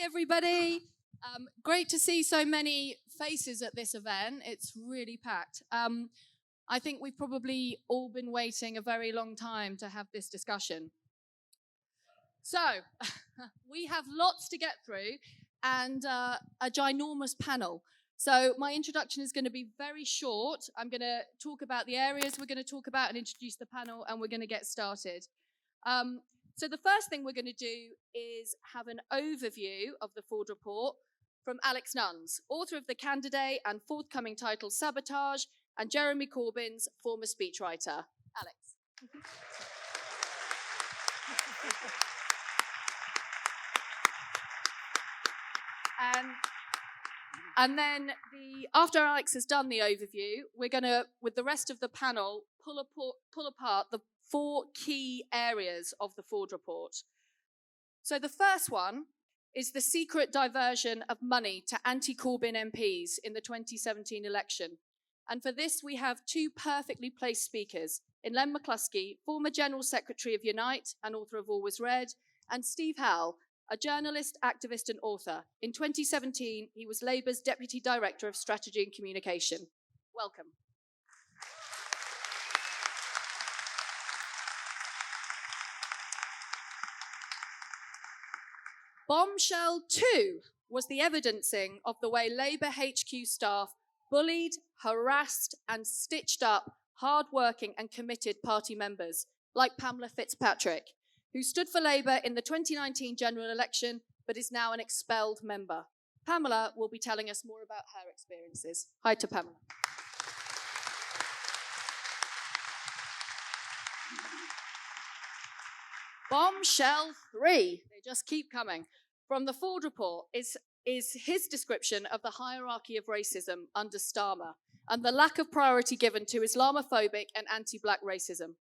everybody. Great to see so many faces at this event. It's really packed. I think we've probably all been waiting a very long time to have this discussion. So, we have lots to get through and a ginormous panel. So my introduction is going to be very short. I'm going to talk about the areas we're going to talk about and introduce the panel, and we're going to get started. So the first thing we're going to do is have an overview of the Forde report from Alex Nuns, author of the candidate and forthcoming title Sabotage, and Jeremy Corbyn's former speechwriter. Alex. And then after Alex has done the overview, we're going to, with the rest of the panel, pull apart the 4 key areas of the Forde report. So the first one is the secret diversion of money to anti-Corbyn MPs in the 2017 election. And for this, we have 2 perfectly placed speakers, Len McCluskey, former General Secretary of Unite and author of Always Red, and Steve Howell, a journalist, activist and author. In 2017, he was Labour's Deputy Director of Strategy and Communication. Welcome. Bombshell 2 was the evidencing of the way Labour HQ staff bullied, harassed and stitched up hard-working and committed party members, like Pamela Fitzpatrick, who stood for Labour in the 2019 general election, but is now an expelled member. Pamela will be telling us more about her experiences. Hi to Pamela. Bombshell 3, they just keep coming, from the Forde report is his description of the hierarchy of racism under Starmer and the lack of priority given to Islamophobic and anti-black racism.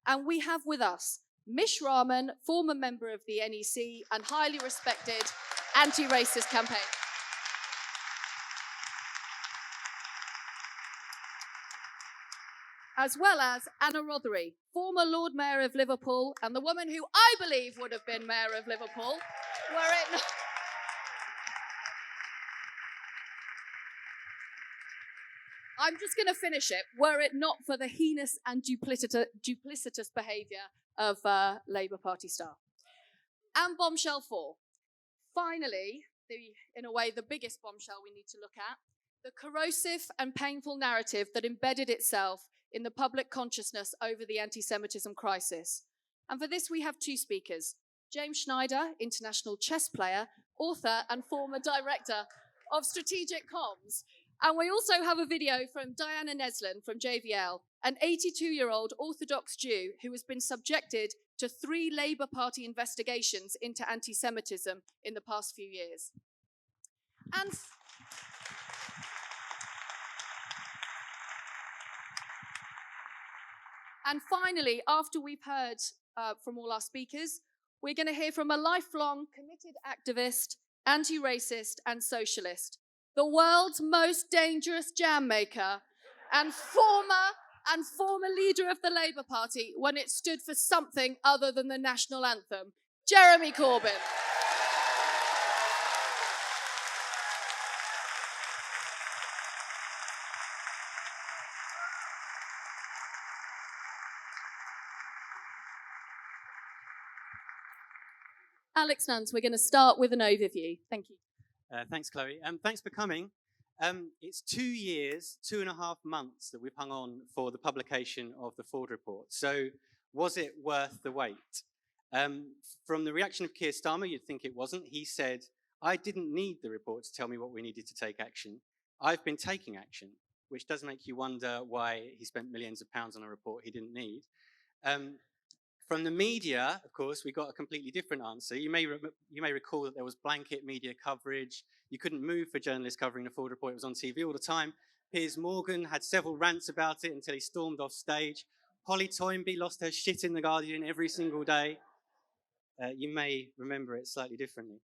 And we have with us Mish Rahman, former member of the NEC and highly respected anti-racist campaign. As well as Anna Rothery, former Lord Mayor of Liverpool and the woman who I believe would have been Mayor of Liverpool, were it not... I'm just going to finish it, were it not for the heinous and duplicitous behaviour of Labour Party staff. And bombshell 4. Finally, in a way, the biggest bombshell we need to look at, the corrosive and painful narrative that embedded itself in the public consciousness over the anti-Semitism crisis. And for this, we have 2 speakers. James Schneider, international chess player, author and former director of strategic comms. And we also have a video from Diana Neslin from JVL, an 82-year-old Orthodox Jew who has been subjected to 3 Labour Party investigations into anti-Semitism in the past few years. And finally, after we've heard from all our speakers, we're going to hear from a lifelong committed activist, anti-racist and socialist, the world's most dangerous jam maker and former leader of the Labour Party when it stood for something other than the national anthem, Jeremy Corbyn. Alex Nuns, we're going to start with an overview. Thank you. Thanks, Chloe. Thanks for coming. It's 2 years, 2.5 months that we've hung on for the publication of the Forde report. So was it worth the wait? From the reaction of Keir Starmer, you'd think it wasn't. He said, I didn't need the report to tell me what we needed to take action. I've been taking action, which does make you wonder why he spent millions of pounds on a report he didn't need. From the media, of course, we got a completely different answer. You may recall that there was blanket media coverage. You couldn't move for journalists covering the Forde report. It was on TV all the time. Piers Morgan had several rants about it until he stormed off stage. Polly Toynbee lost her shit in The Guardian every single day. You may remember it slightly differently.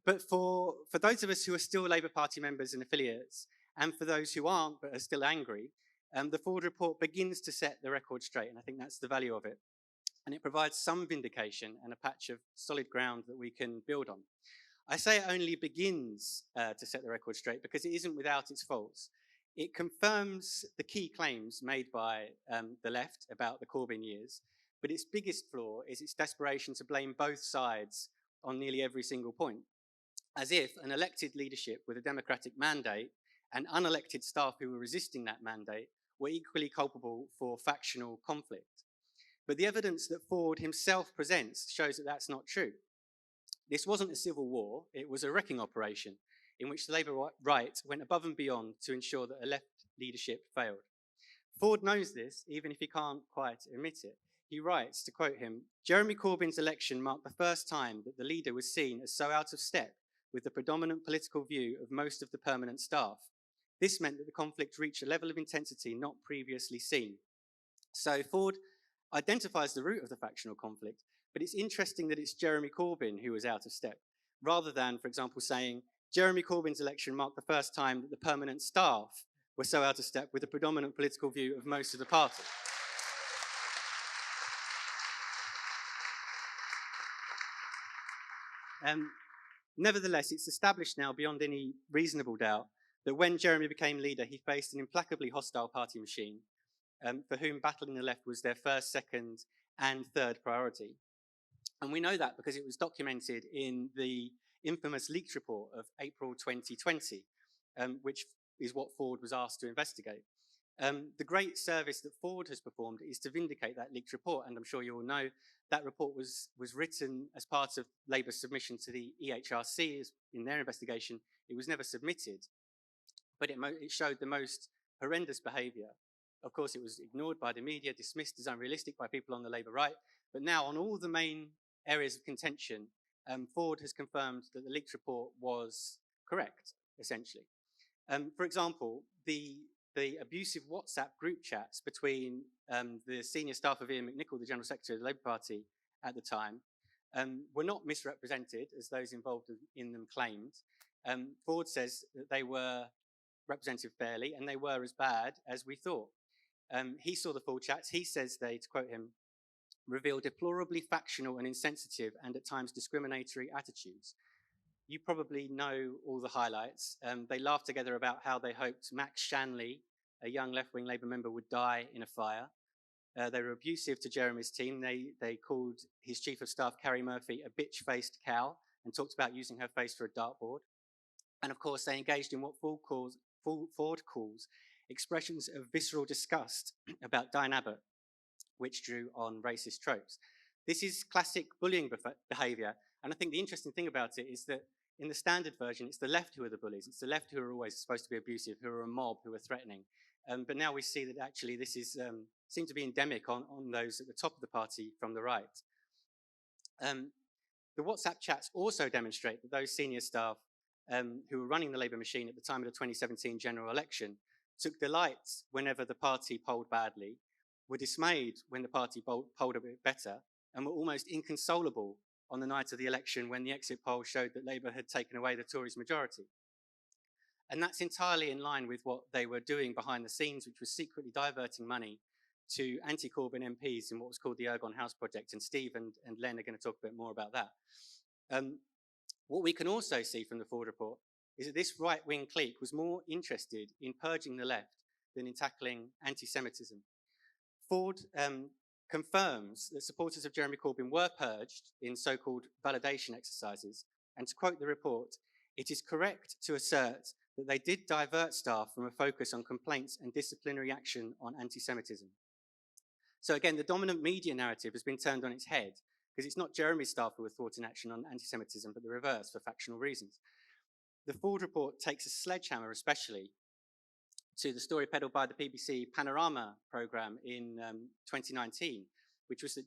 But for those of us who are still Labour Party members and affiliates, and for those who aren't but are still angry, the Forde report begins to set the record straight, and I think that's the value of it. And it provides some vindication and a patch of solid ground that we can build on. I say it only begins to set the record straight because it isn't without its faults. It confirms the key claims made by the left about the Corbyn years, but its biggest flaw is its desperation to blame both sides on nearly every single point, as if an elected leadership with a democratic mandate and unelected staff who were resisting that mandate were equally culpable for factional conflict. But the evidence that Forde himself presents shows that that's not true. This wasn't a civil war, it was a wrecking operation in which the Labour right went above and beyond to ensure that a left leadership failed. Forde knows this, even if he can't quite admit it. He writes, to quote him, "Jeremy Corbyn's election marked the first time that the leader was seen as so out of step with the predominant political view of most of the permanent staff. This meant that the conflict reached a level of intensity not previously seen." So Forde identifies the root of the factional conflict, but it's interesting that it's Jeremy Corbyn who was out of step, rather than, for example, saying, Jeremy Corbyn's election marked the first time that the permanent staff were so out of step with the predominant political view of most of the party. Nevertheless, it's established now beyond any reasonable doubt that when Jeremy became leader, he faced an implacably hostile party machine for whom battling the left was their first, second, and third priority. And we know that because it was documented in the infamous leaked report of April 2020, which is what Forde was asked to investigate. The great service that Forde has performed is to vindicate that leaked report, and I'm sure you all know that report was written as part of Labour's submission to the EHRC in their investigation. It was never submitted, but it showed the most horrendous behaviour. Of course, it was ignored by the media, dismissed as unrealistic by people on the Labour right, but now on all the main areas of contention, Forde has confirmed that the leaked report was correct, essentially. For example, the abusive WhatsApp group chats between the senior staff of Ian McNicol, the General Secretary of the Labour Party at the time, were not misrepresented as those involved in them claimed. Forde says that they were represented fairly and they were as bad as we thought. He saw the full chats. He says they, to quote him, reveal deplorably factional and insensitive and at times discriminatory attitudes. You probably know all the highlights. They laughed together about how they hoped Max Shanley, a young left-wing Labour member, would die in a fire. They were abusive to Jeremy's team. They called his chief of staff, Carrie Murphy, a bitch-faced cow and talked about using her face for a dartboard. And of course, they engaged in what Forde calls expressions of visceral disgust about Diane Abbott, which drew on racist tropes. This is classic bullying behaviour, and I think the interesting thing about it is that in the standard version, it's the left who are the bullies. It's the left who are always supposed to be abusive, who are a mob, who are threatening. But now we see that actually this is seems to be endemic on those at the top of the party from the right. The WhatsApp chats also demonstrate that those senior staff who were running the Labour machine at the time of the 2017 general election took delight whenever the party polled badly, were dismayed when the party polled a bit better, and were almost inconsolable on the night of the election when the exit poll showed that Labour had taken away the Tories' majority. And that's entirely in line with what they were doing behind the scenes, which was secretly diverting money to anti-Corbyn MPs in what was called the Ergon House Project. And Steve and Len are going to talk a bit more about that. What we can also see from the Forde report is that this right-wing clique was more interested in purging the left than in tackling anti-Semitism. Forde confirms that supporters of Jeremy Corbyn were purged in so-called validation exercises. And to quote the report, "It is correct to assert that they did divert staff from a focus on complaints and disciplinary action on anti-Semitism." So again, the dominant media narrative has been turned on its head because it's not Jeremy's staff who were thwarting action on anti-Semitism, but the reverse for factional reasons. The Forde report takes a sledgehammer especially to the story peddled by the BBC Panorama programme in 2019, which was that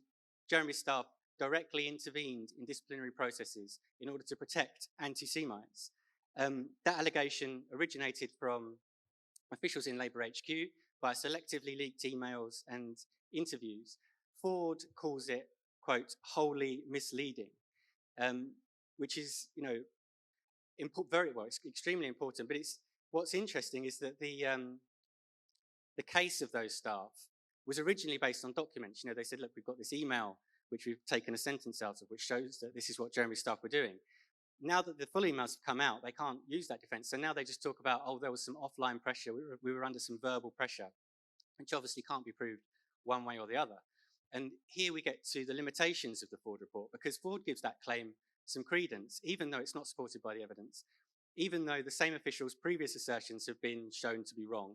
Jeremy's staff directly intervened in disciplinary processes in order to protect anti-Semites. That allegation originated from officials in Labour HQ by selectively leaked emails and interviews. Forde calls it, quote, wholly misleading, which is, it's extremely important. But what's interesting is that the case of those staff was originally based on documents. They said, look, we've got this email which we've taken a sentence out of, which shows that this is what Jeremy's staff were doing. now that the full emails have come out, they can't use that defense. So now they just talk about, oh, there was some offline pressure. We were under some verbal pressure, which obviously can't be proved one way or the other. And here we get to the limitations of the Forde report, because Forde gives that claim some credence, even though it's not supported by the evidence, even though the same officials' previous assertions have been shown to be wrong,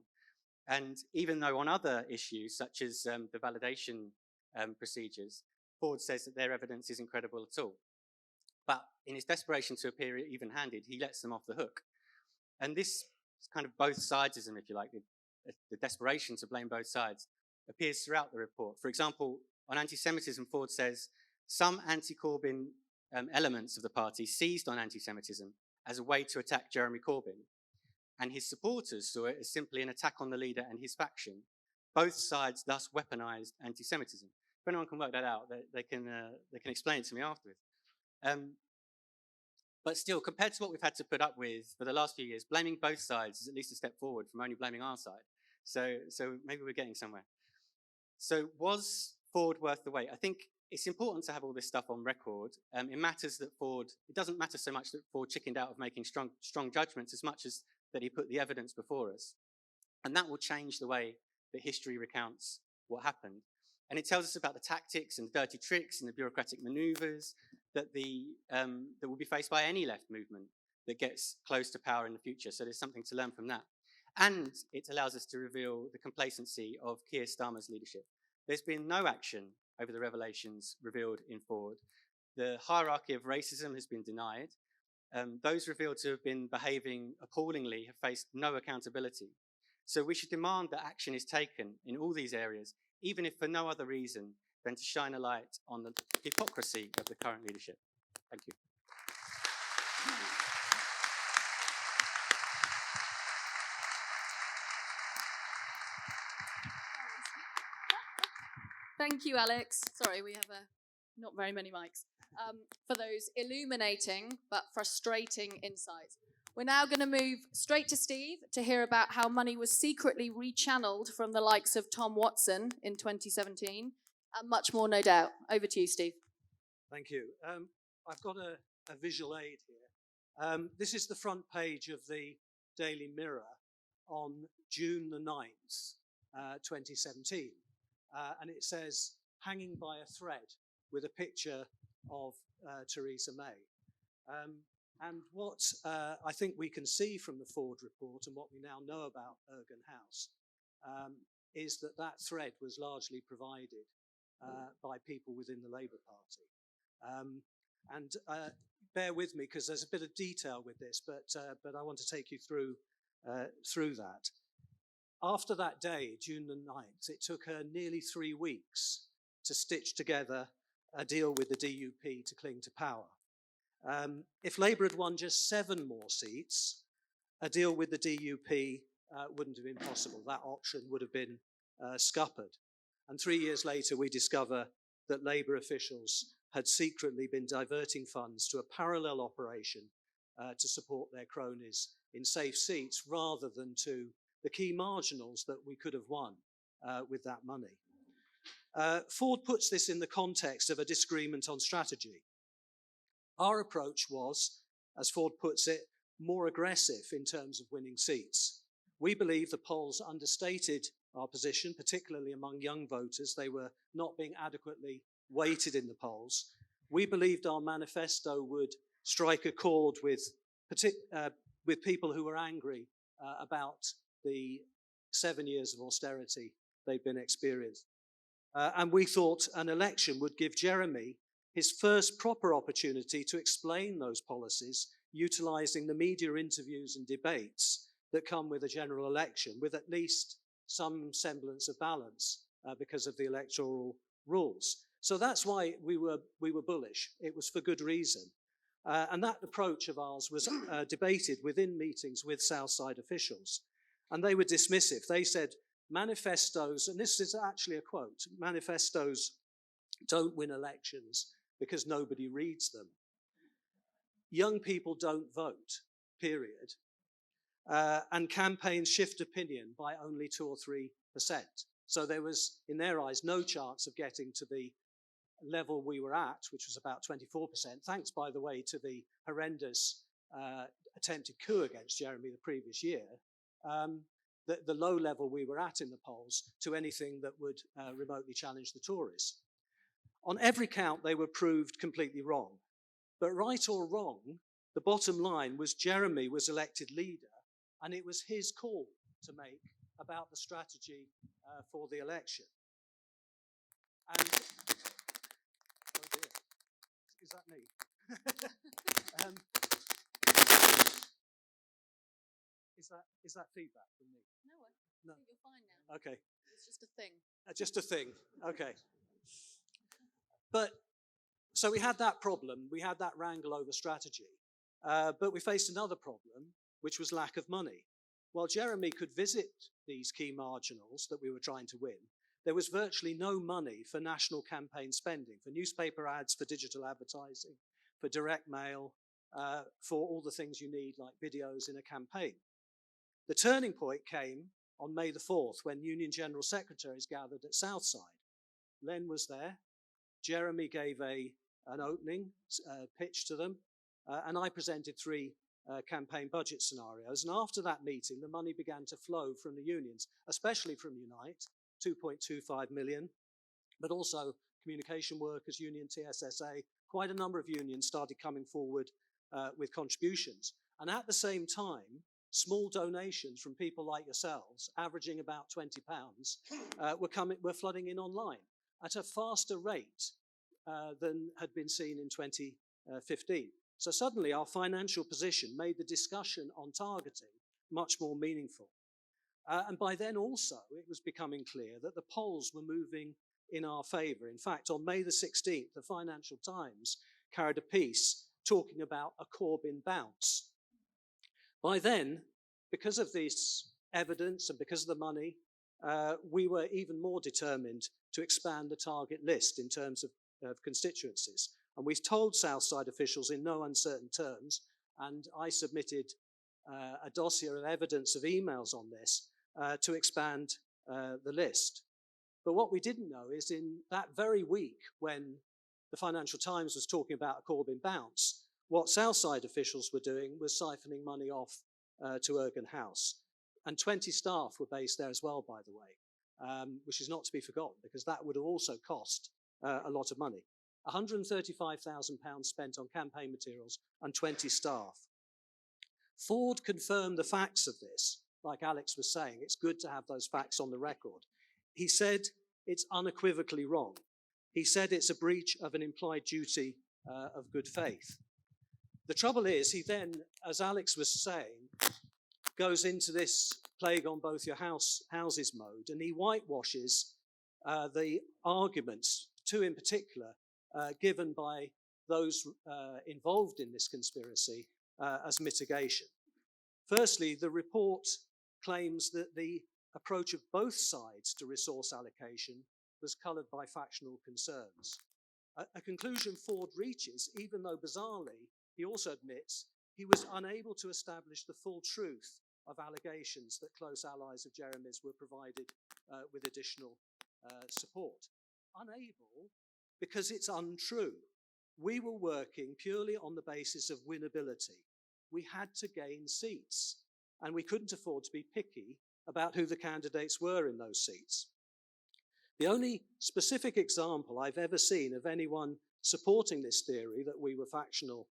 and even though on other issues, such as the validation procedures, Forde says that their evidence isn't credible at all. But in his desperation to appear even-handed, he lets them off the hook. And this kind of both sidesism, if you like, the desperation to blame both sides, appears throughout the report. For example, on anti-Semitism, Forde says, some anti-Corbyn elements of the party seized on anti-Semitism as a way to attack Jeremy Corbyn, and his supporters saw it as simply an attack on the leader and his faction. Both sides thus weaponized anti-Semitism. If anyone can work that out, they can explain it to me afterwards. But still, compared to what we've had to put up with for the last few years, blaming both sides is at least a step forward from only blaming our side. So maybe we're getting somewhere. So was Forde worth the wait? I think it's important to have all this stuff on record. It matters that it doesn't matter so much that Forde chickened out of making strong judgments as much as that he put the evidence before us. And that will change the way that history recounts what happened. And it tells us about the tactics and dirty tricks and the bureaucratic maneuvers that will be faced by any left movement that gets close to power in the future. So there's something to learn from that. And it allows us to reveal the complacency of Keir Starmer's leadership. There's been no action over the revelations revealed in Forde. The hierarchy of racism has been denied. Those revealed to have been behaving appallingly have faced no accountability. So we should demand that action is taken in all these areas, even if for no other reason than to shine a light on the hypocrisy of the current leadership. Thank you. Thank you, Alex. Sorry, we have not very many mics. For those illuminating but frustrating insights. We're now going to move straight to Steve to hear about how money was secretly rechanneled from the likes of Tom Watson in 2017, and much more, no doubt. Over to you, Steve. Thank you. I've got a visual aid here. This is the front page of the Daily Mirror on June the 9th, 2017. And it says, hanging by a thread, with a picture of Theresa May. And what I think we can see from the Forde report and what we now know about Ergon House is that that thread was largely provided by people within the Labour Party. And bear with me because there's a bit of detail with this, but I want to take you through that. After that day, June the 9th, it took her nearly 3 weeks to stitch together a deal with the DUP to cling to power. If Labour had won just 7 more seats, a deal with the DUP wouldn't have been possible. That option would have been scuppered. And 3 years later, we discover that Labour officials had secretly been diverting funds to a parallel operation to support their cronies in safe seats rather than to the key marginals that we could have won with that money. Forde puts this in the context of a disagreement on strategy. Our approach was, as Forde puts it, more aggressive in terms of winning seats. We believe the polls understated our position, particularly among young voters. They were not being adequately weighted in the polls. We believed our manifesto would strike a chord with people who were angry about the 7 years of austerity they'd been experiencing. And we thought an election would give Jeremy his first proper opportunity to explain those policies, utilising the media interviews and debates that come with a general election, with at least some semblance of balance because of the electoral rules. So that's why we were bullish. It was for good reason. And that approach of ours was debated within meetings with Southside officials. And they were dismissive. They said, manifestos, and this is actually a quote, manifestos don't win elections because nobody reads them. Young people don't vote, period. And campaigns shift opinion by only 2 or 3%. So there was, in their eyes, no chance of getting to the level we were at, which was about 24%, thanks, by the way, to the horrendous attempted coup against Jeremy the previous year, the low level we were at in the polls to anything that would remotely challenge the Tories. On every count, they were proved completely wrong. But right or wrong, the bottom line was Jeremy was elected leader, and it was his call to make about the strategy for the election. And, oh dear, is that me? Is that feedback from me? No, I think you're fine now. Okay. It's just a thing. Just a thing. Okay. But so we had that problem. We had that wrangle over strategy. But we faced another problem, which was lack of money. While Jeremy could visit these key marginals that we were trying to win, there was virtually no money for national campaign spending, for newspaper ads, for digital advertising, for direct mail, for all the things you need, like videos in a campaign. The turning point came on May the 4th, when Union General Secretaries gathered at Southside. Len was there. Jeremy gave an opening pitch to them, and I presented 3 campaign budget scenarios. And after that meeting, the money began to flow from the unions, especially from Unite, 2.25 million, but also Communication Workers Union, TSSA. Quite a number of unions started coming forward with contributions. And at the same time, small donations from people like yourselves, averaging about £20, were flooding in online at a faster rate than had been seen in 2015. So suddenly our financial position made the discussion on targeting much more meaningful. And by then also, it was becoming clear that the polls were moving in our favour. In fact, on May the 16th, the Financial Times carried a piece talking about a Corbyn bounce. By then, because of this evidence and because of the money, we were even more determined to expand the target list in terms of constituencies. And we've told Southside officials in no uncertain terms, and I submitted a dossier of evidence of emails on this to expand the list. But what we didn't know is in that very week when the Financial Times was talking about a Corbyn bounce, what Southside officials were doing was siphoning money off to Ergon House. And 20 staff were based there as well, by the way, which is not to be forgotten, because that would have also cost a lot of money. £135,000 spent on campaign materials and 20 staff. Forde confirmed the facts of this. Like Alex was saying, it's good to have those facts on the record. He said it's unequivocally wrong. He said it's a breach of an implied duty of good faith. The trouble is, he then, as Alex was saying, goes into this plague on both your houses mode, and he whitewashes the arguments, 2 in particular, given by those involved in this conspiracy as mitigation. Firstly, the report claims that the approach of both sides to resource allocation was coloured by factional concerns. A conclusion Forde reaches, even though bizarrely, he also admits he was unable to establish the full truth of allegations that close allies of Jeremy's were provided with additional support. Unable because it's untrue. We were working purely on the basis of winnability. We had to gain seats, and we couldn't afford to be picky about who the candidates were in those seats. The only specific example I've ever seen of anyone supporting this theory that we were factional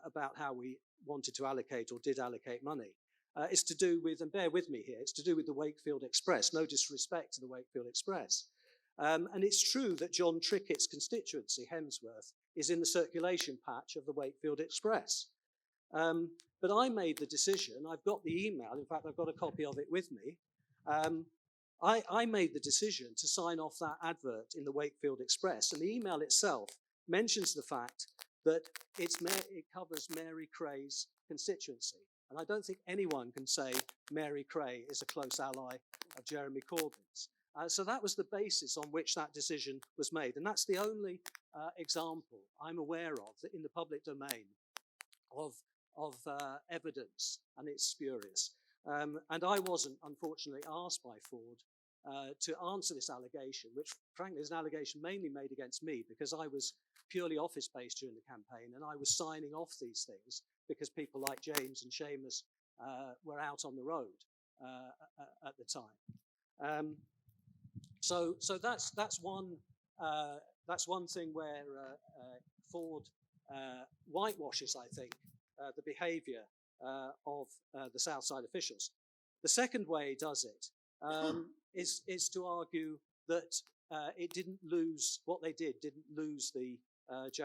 about how we wanted to allocate or did allocate money is to do with, and bear with me here, it's to do with the Wakefield Express. No disrespect to the Wakefield Express. And it's true that John Trickett's constituency, Hemsworth, is in the circulation patch of the Wakefield Express. But I made the decision, I've got the email, in fact I've got a copy of it with me, I made the decision to sign off that advert in the Wakefield Express, and the email itself mentions the fact that it covers Mary Creag's constituency. And I don't think anyone can say Mary Creagh is a close ally of Jeremy Corbyn's. So that was the basis on which that decision was made. And that's the only example I'm aware of in the public domain of evidence, and it's spurious. And I wasn't, unfortunately, asked by Forde to answer this allegation, which frankly is an allegation mainly made against me because I was purely office-based during the campaign and I was signing off these things because people like James and Seamus were out on the road at the time. So that's one thing where Forde whitewashes, I think, the behaviour of the Southside officials. The second way he does it is to argue that it didn't lose, what they did didn't lose the party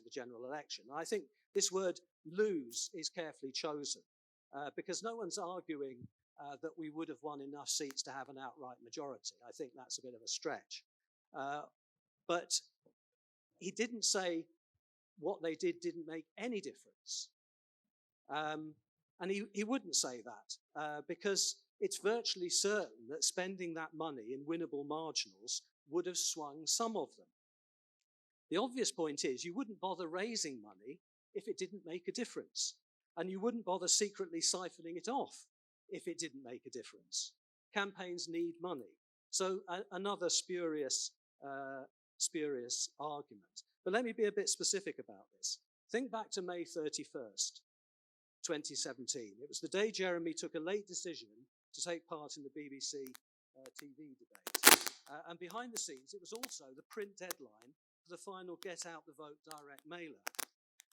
of the general election. And I think this word lose is carefully chosen because no one's arguing that we would have won enough seats to have an outright majority. I think that's a bit of a stretch. But he didn't say what they did didn't make any difference. And he wouldn't say that because it's virtually certain that spending that money in winnable marginals would have swung some of them. The obvious point is you wouldn't bother raising money if it didn't make a difference. And you wouldn't bother secretly siphoning it off if it didn't make a difference. Campaigns need money. So another spurious argument. But let me be a bit specific about this. Think back to May 31st, 2017. It was the day Jeremy took a late decision to take part in the BBC TV debate. And behind the scenes, it was also the print deadline for the final Get Out the Vote direct mailer.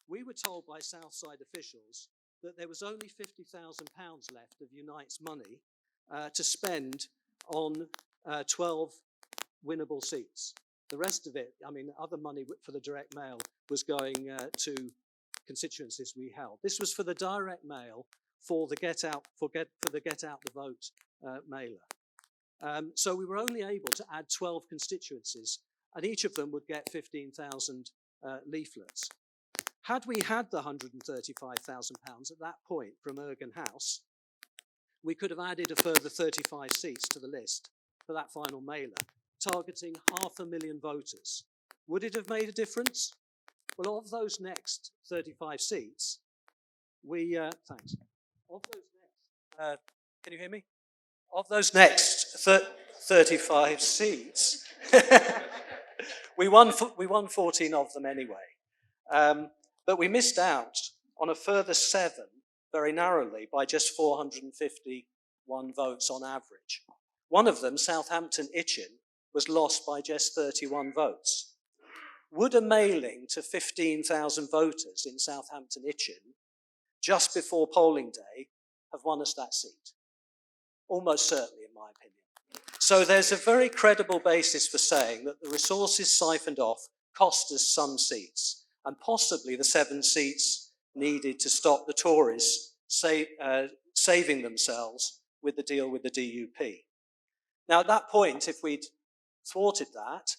We were told by Southside officials that there was only £50,000 left of Unite's money to spend on 12 winnable seats. The rest of it, I mean, other money for the direct mail was going to constituencies we held. This was for the direct mail for the Get Out the Vote mailer. So we were only able to add 12 constituencies, and each of them would get 15,000 leaflets. Had we had the £135,000 at that point from Ergon House, we could have added a further 35 seats to the list for that final mailer, targeting 500,000 voters. Would it have made a difference? Well, of those next 35 seats, thanks. Of those next, can you hear me? Of those next 35 seats, we won 14 of them anyway. But we missed out on a further 7 very narrowly by just 451 votes on average. One of them, Southampton Itchen, was lost by just 31 votes. Would a mailing to 15,000 voters in Southampton Itchen just before polling day have won us that seat? Almost certainly, in my opinion. So there's a very credible basis for saying that the resources siphoned off cost us some seats, and possibly the 7 seats needed to stop the Tories saving themselves with the deal with the DUP. Now, at that point, if we'd thwarted that,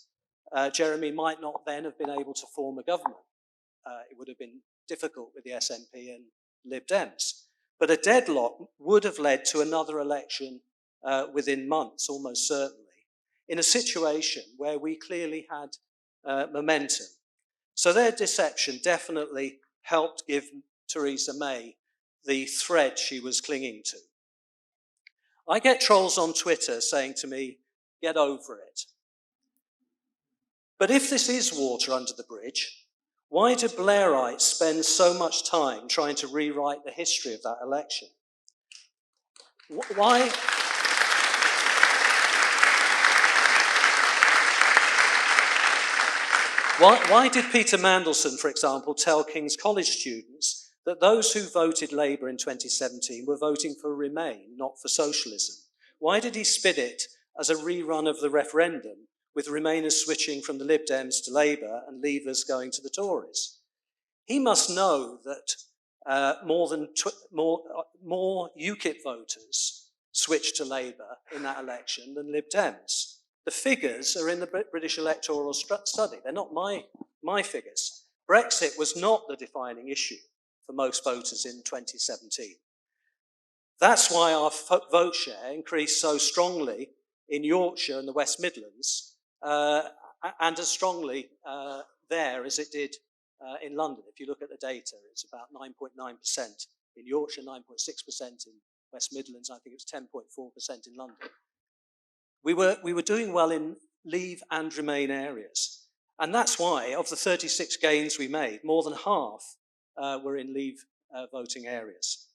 Jeremy might not then have been able to form a government. It would have been difficult with the SNP and Lib Dems. But a deadlock would have led to another election within months, almost certainly, in a situation where we clearly had momentum. So their deception definitely helped give Theresa May the thread she was clinging to. I get trolls on Twitter saying to me, get over it. But if this is water under the bridge, why do Blairites spend so much time trying to rewrite the history of that election? Why did Peter Mandelson, for example, tell King's College students that those who voted Labour in 2017 were voting for Remain, not for socialism? Why did he spin it as a rerun of the referendum, with Remainers switching from the Lib Dems to Labour and Leavers going to the Tories? He must know that more UKIP voters switched to Labour in that election than Lib Dems. The figures are in the British electoral study. They're not my figures. Brexit was not the defining issue for most voters in 2017. That's why our vote share increased so strongly in Yorkshire and the West Midlands, and as strongly there as it did in London. If you look at the data, it's about 9.9% in Yorkshire, 9.6% in West Midlands. I think it was 10.4% in London. We were doing well in Leave and Remain areas. And that's why, of the 36 gains we made, more than half were in Leave voting areas.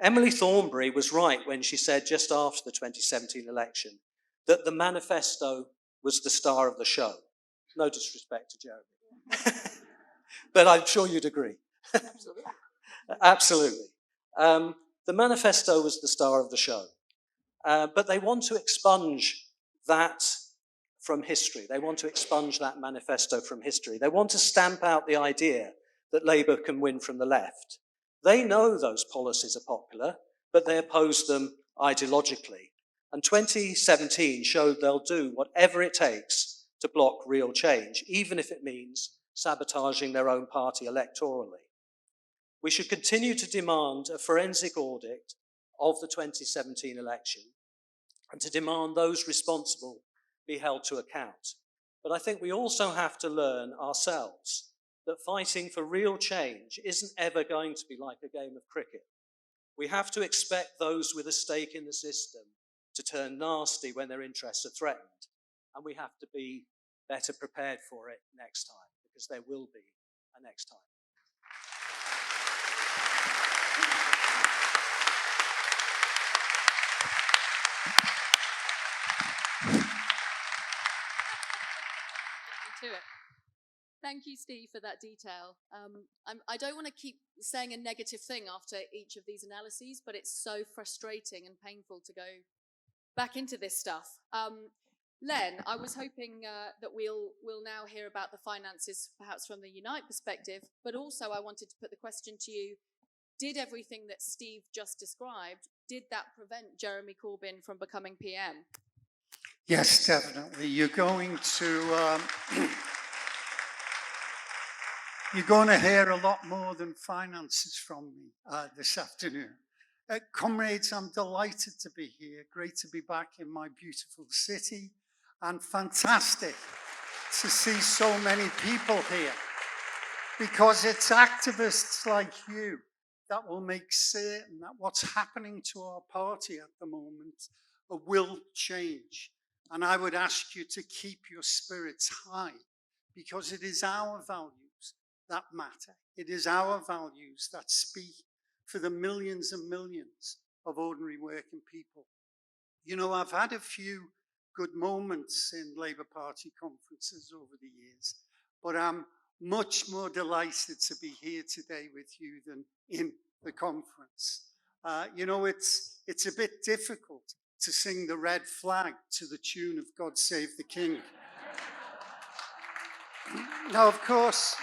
Emily Thornberry was right when she said just after the 2017 election that the manifesto was the star of the show. No disrespect to Jeremy. But I'm sure you'd agree. Absolutely. Absolutely. The manifesto was the star of the show. But they want to expunge that from history. They want to expunge that manifesto from history. They want to stamp out the idea that Labour can win from the left. They know those policies are popular, but they oppose them ideologically. And 2017 showed they'll do whatever it takes to block real change, even if it means sabotaging their own party electorally. We should continue to demand a forensic audit of the 2017 election and to demand those responsible be held to account. But I think we also have to learn ourselves that fighting for real change isn't ever going to be like a game of cricket. We have to expect those with a stake in the system to turn nasty when their interests are threatened. And we have to be better prepared for it next time, because there will be a next time. To it. Thank you, Steve, for that detail. I don't want to keep saying a negative thing after each of these analyses, but it's so frustrating and painful to go back into this stuff. Len, I was hoping that we'll now hear about the finances, perhaps from the Unite perspective, but also I wanted to put the question to you, did everything that Steve just described, did that prevent Jeremy Corbyn from becoming PM? Yes, definitely. You're going to hear a lot more than finances from me this afternoon. Comrades, I'm delighted to be here. Great to be back in my beautiful city, and fantastic to see so many people here, because it's activists like you that will make certain that what's happening to our party at the moment will change. And I would ask you to keep your spirits high, because it is our values that matter. It is our values that speak for the millions and millions of ordinary working people. You know, I've had a few good moments in Labour Party conferences over the years, but I'm much more delighted to be here today with you than in the conference. You know, it's a bit difficult to sing the red flag to the tune of God Save the King. Now, of course,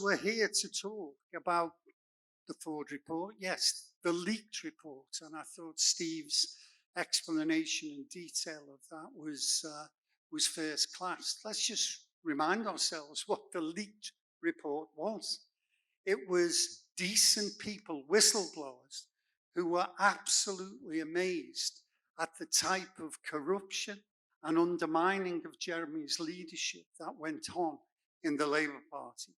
we're here to talk about the Forde report. Yes, the leaked report. And I thought Steve's explanation and detail of that was first class. Let's just remind ourselves what the leaked report was. It was decent people, whistleblowers, who were absolutely amazed at the type of corruption and undermining of Jeremy's leadership that went on in the Labour Party.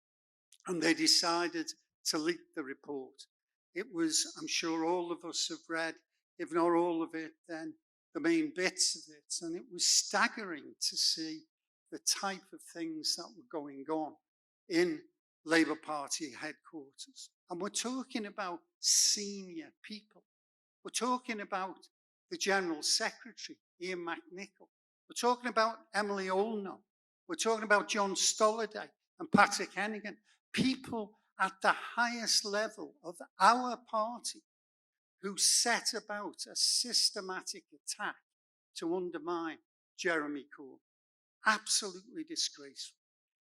And they decided to leak the report. It was, I'm sure all of us have read, if not all of it, then the main bits of it. And it was staggering to see the type of things that were going on in Labour Party headquarters. And we're talking about senior people. We're talking about the General Secretary, Ian McNichol. We're talking about Emily Olno. We're talking about John Stolliday and Patrick Hennigan. People at the highest level of our party who set about a systematic attack to undermine Jeremy Corbyn. Absolutely disgraceful.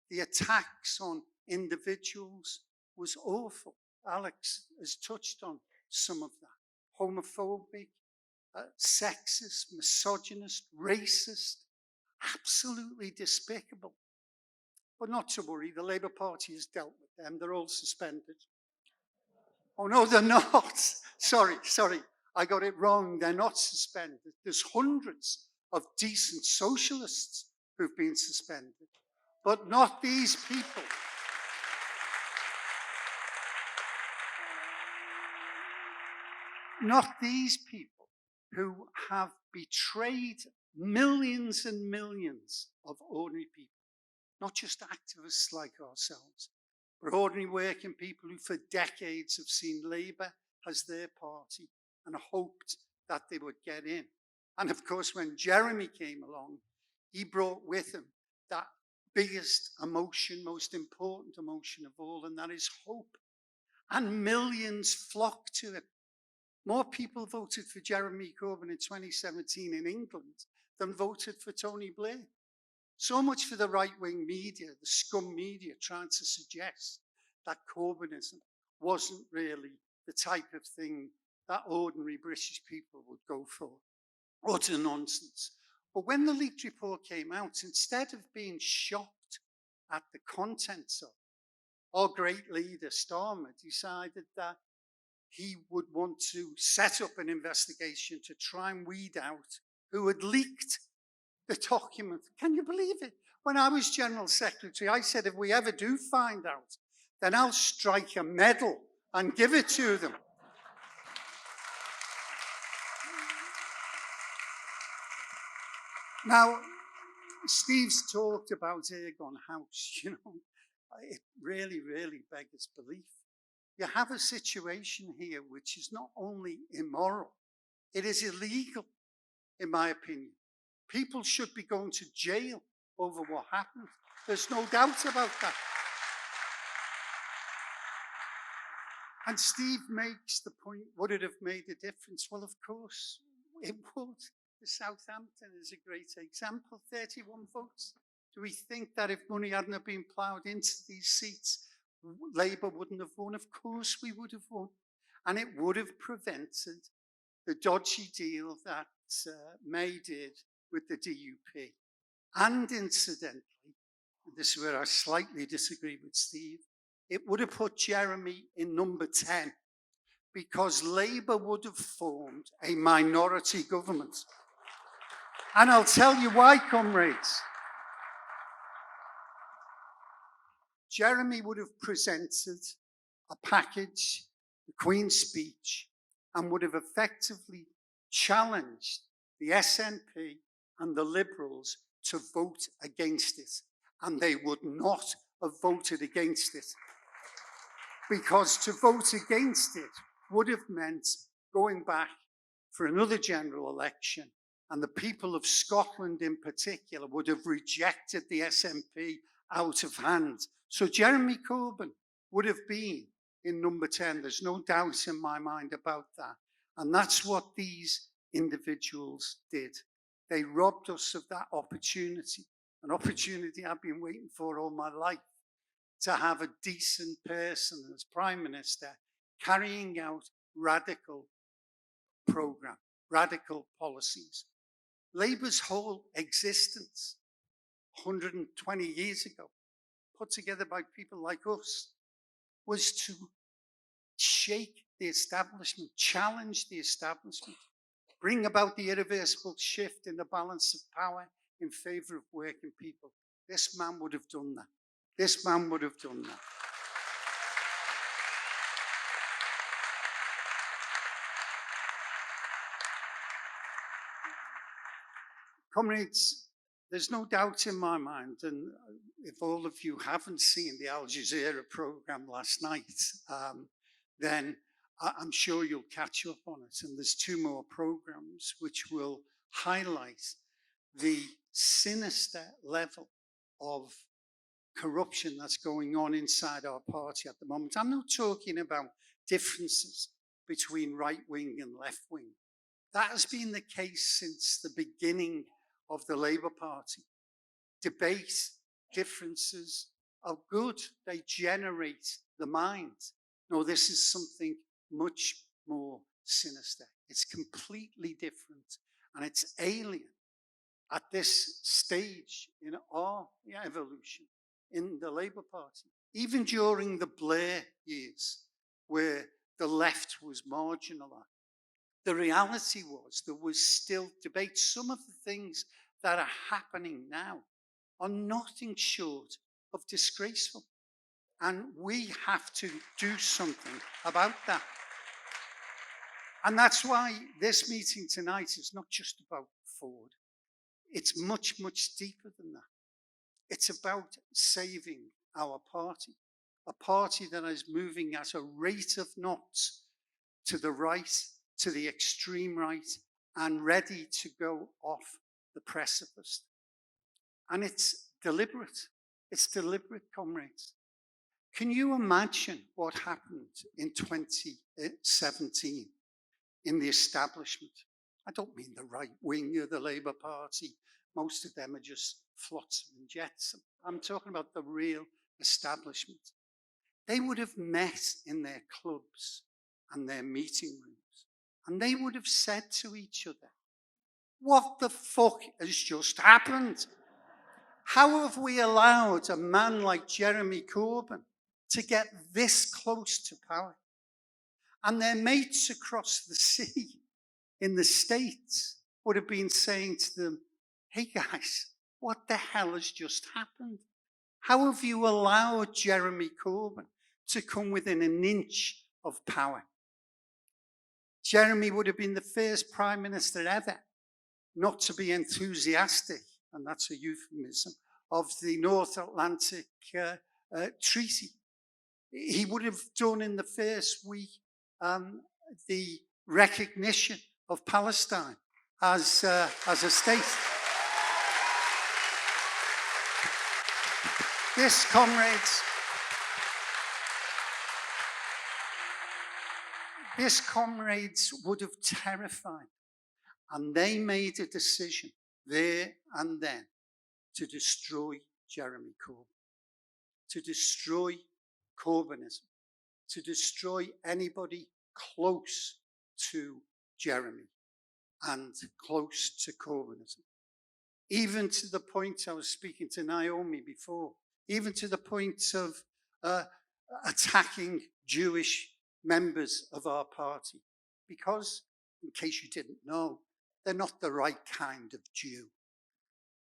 The attacks on individuals was awful. Alex has touched on some of that. Homophobic, sexist, misogynist, racist, absolutely despicable. But not to worry, the Labour Party has dealt with them. They're all suspended. Oh no, they're not. Sorry, I got it wrong. They're not suspended. There's hundreds of decent socialists who've been suspended, but not these people. Not these people. who have betrayed millions and millions of ordinary people, not just activists like ourselves, but ordinary working people who for decades have seen Labour as their party and hoped that they would get in. And of course, when Jeremy came along, he brought with him that biggest emotion, most important emotion of all, and that is hope. And millions flocked to it. More people voted for Jeremy Corbyn in 2017 in England than voted for Tony Blair. So much for the right-wing media, the scum media, trying to suggest that Corbynism wasn't really the type of thing that ordinary British people would go for. Utter nonsense. But when the leaked report came out, instead of being shocked at the contents of it, our great leader, Starmer, decided that he would want to set up an investigation to try and weed out who had leaked the document. Can you believe it? When I was General Secretary, I said, if we ever do find out, then I'll strike a medal and give it to them. Now, Steve's talked about Aegon House, you know, it really, really beggars belief. You have a situation here which is not only immoral, it is illegal, in my opinion. People should be going to jail over what happened. There's no doubt about that. And Steve makes the point, would it have made a difference? Well, of course, it would. Southampton is a great example, 31 votes. Do we think that if money hadn't have been ploughed into these seats, Labour wouldn't have won? Of course we would have won. And it would have prevented the dodgy deal that May did with the DUP. And incidentally, and this is where I slightly disagree with Steve, it would have put Jeremy in number 10 because Labour would have formed a minority government. And I'll tell you why, comrades. Jeremy would have presented a package, the Queen's speech, and would have effectively challenged the SNP and the Liberals to vote against it. And they would not have voted against it. Because to vote against it would have meant going back for another general election, and the people of Scotland in particular would have rejected the SNP out of hand. So Jeremy Corbyn would have been in number 10. There's no doubt in my mind about that. And that's what these individuals did. They robbed us of that opportunity, an opportunity I've been waiting for all my life, to have a decent person as Prime Minister carrying out radical programme, radical policies. Labour's whole existence, 120 years ago, put together by people like us, was to shake the establishment, challenge the establishment, bring about the irreversible shift in the balance of power in favour of working people. This man would have done that. This man would have done that. Comrades, there's no doubt in my mind, and if all of you haven't seen the Al Jazeera programme last night, then I'm sure you'll catch up on it. And there's 2 more programmes which will highlight the sinister level of corruption that's going on inside our party at the moment. I'm not talking about differences between right wing and left wing. That has been the case since the beginning of the Labour Party. Debate, differences are good. They generate the mind. No, this is something much more sinister. It's completely different and it's alien at this stage in our evolution in the Labour Party. Even during the Blair years, where the left was marginalised, the reality was there was still debate. Some of the things that are happening now are nothing short of disgraceful. And we have to do something about that. And that's why this meeting tonight is not just about Forde. It's much, much deeper than that. It's about saving our party, a party that is moving at a rate of knots to the right, to the extreme right, and ready to go off the precipice. And it's deliberate. It's deliberate, comrades. Can you imagine what happened in 2017 in the establishment? I don't mean the right wing of the Labour Party. Most of them are just flotsam and jetsam. I'm talking about the real establishment. They would have met in their clubs and their meeting rooms, and they would have said to each other, what the fuck has just happened? How have we allowed a man like Jeremy Corbyn to get this close to power? And their mates across the sea in the States would have been saying to them, hey guys, what the hell has just happened? How have you allowed Jeremy Corbyn to come within an inch of power? Jeremy would have been the first Prime Minister ever not to be enthusiastic, and that's a euphemism, of the North Atlantic Treaty. He would have done in the first week the recognition of Palestine as a state. This, comrades would have terrified, and they made a decision there and then to destroy Jeremy Corbyn, to destroy Corbynism, to destroy anybody close to Jeremy and close to Corbynism. Even to the point, I was speaking to Naomi before, even to the point of attacking Jewish members of our party. Because, in case you didn't know, they're not the right kind of Jew.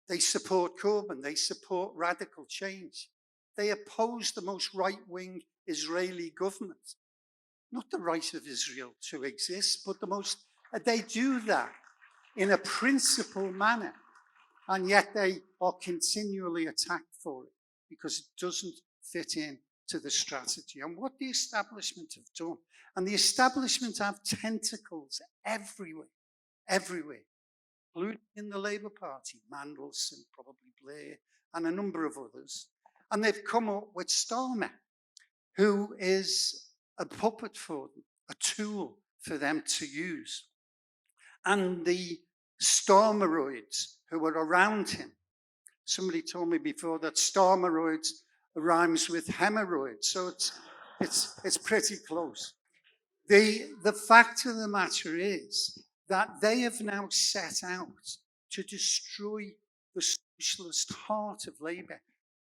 They support Corbyn, they support radical change. They oppose the most right-wing Israeli government. Not the right of Israel to exist, but they do that in a principled manner. And yet they are continually attacked for it because it doesn't fit in to the strategy. And what the establishment have done, and the establishment have tentacles everywhere, including in the Labour Party, Mandelson, probably Blair, and a number of others. And they've come up with Starmer, who is a puppet for them, a tool for them to use. And the Starmeroids who were around him. Somebody told me before that Starmeroids rhymes with hemorrhoids, so it's pretty close. The fact of the matter is that they have now set out to destroy the socialist heart of Labour.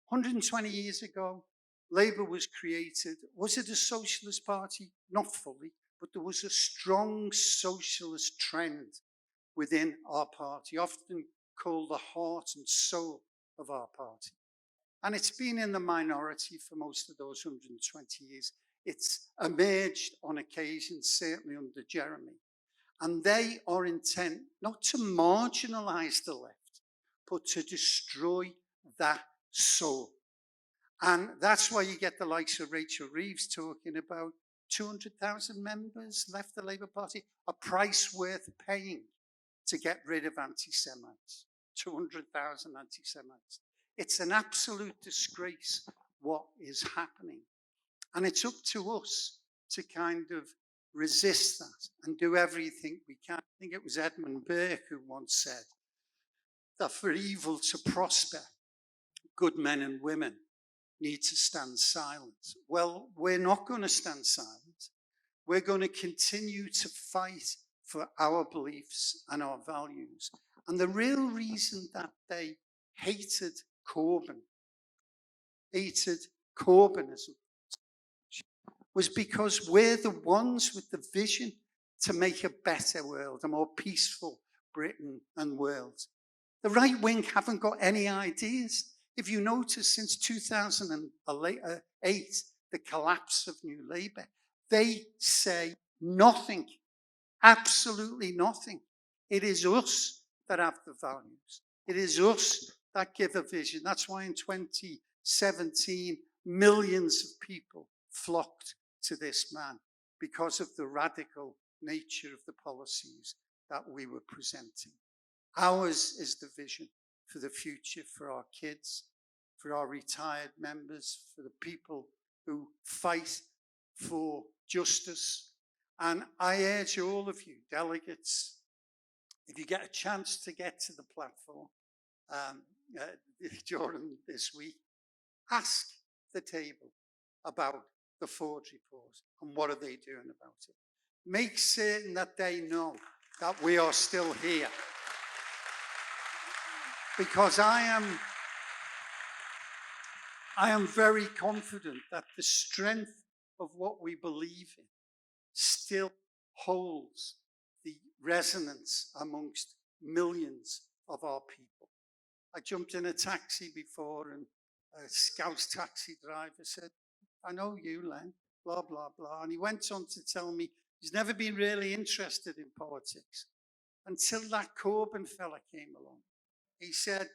120 years ago, Labour was created. Was it a socialist party? Not fully, but there was a strong socialist trend within our party, often called the heart and soul of our party. And it's been in the minority for most of those 120 years. It's emerged on occasion, certainly under Jeremy. And they are intent not to marginalise the left, but to destroy that soul. And that's why you get the likes of Rachel Reeves talking about 200,000 members left the Labour Party, a price worth paying to get rid of anti-Semites, 200,000 anti-Semites. It's an absolute disgrace what is happening. And it's up to us to kind of resist that and do everything we can. I think it was Edmund Burke who once said that for evil to prosper, good men and women need to stand silent. Well, we're not going to stand silent. We're going to continue to fight for our beliefs and our values. And the real reason that they hated Corbyn, hated Corbynism, was because we're the ones with the vision to make a better world, a more peaceful Britain and world. The right wing haven't got any ideas. If you notice, since 2008, the collapse of New Labour, they say nothing, Absolutely nothing. It is us that have the values. It is us that give a vision. That's why in 2017, millions of people flocked to this man because of the radical nature of the policies that we were presenting. Ours is the vision for the future, for our kids, for our retired members, for the people who fight for justice. And I urge all of you, delegates, if you get a chance to get to the platform during this week, ask the table about the Forde report and what are they doing about it. Make certain that they know that we are still here. Because I am very confident that the strength of what we believe in still holds the resonance amongst millions of our people. I jumped in a taxi before and a Scouse taxi driver said, "I know you, Len, blah, blah, blah." And he went on to tell me he's never been really interested in politics until that Corbyn fella came along. He said,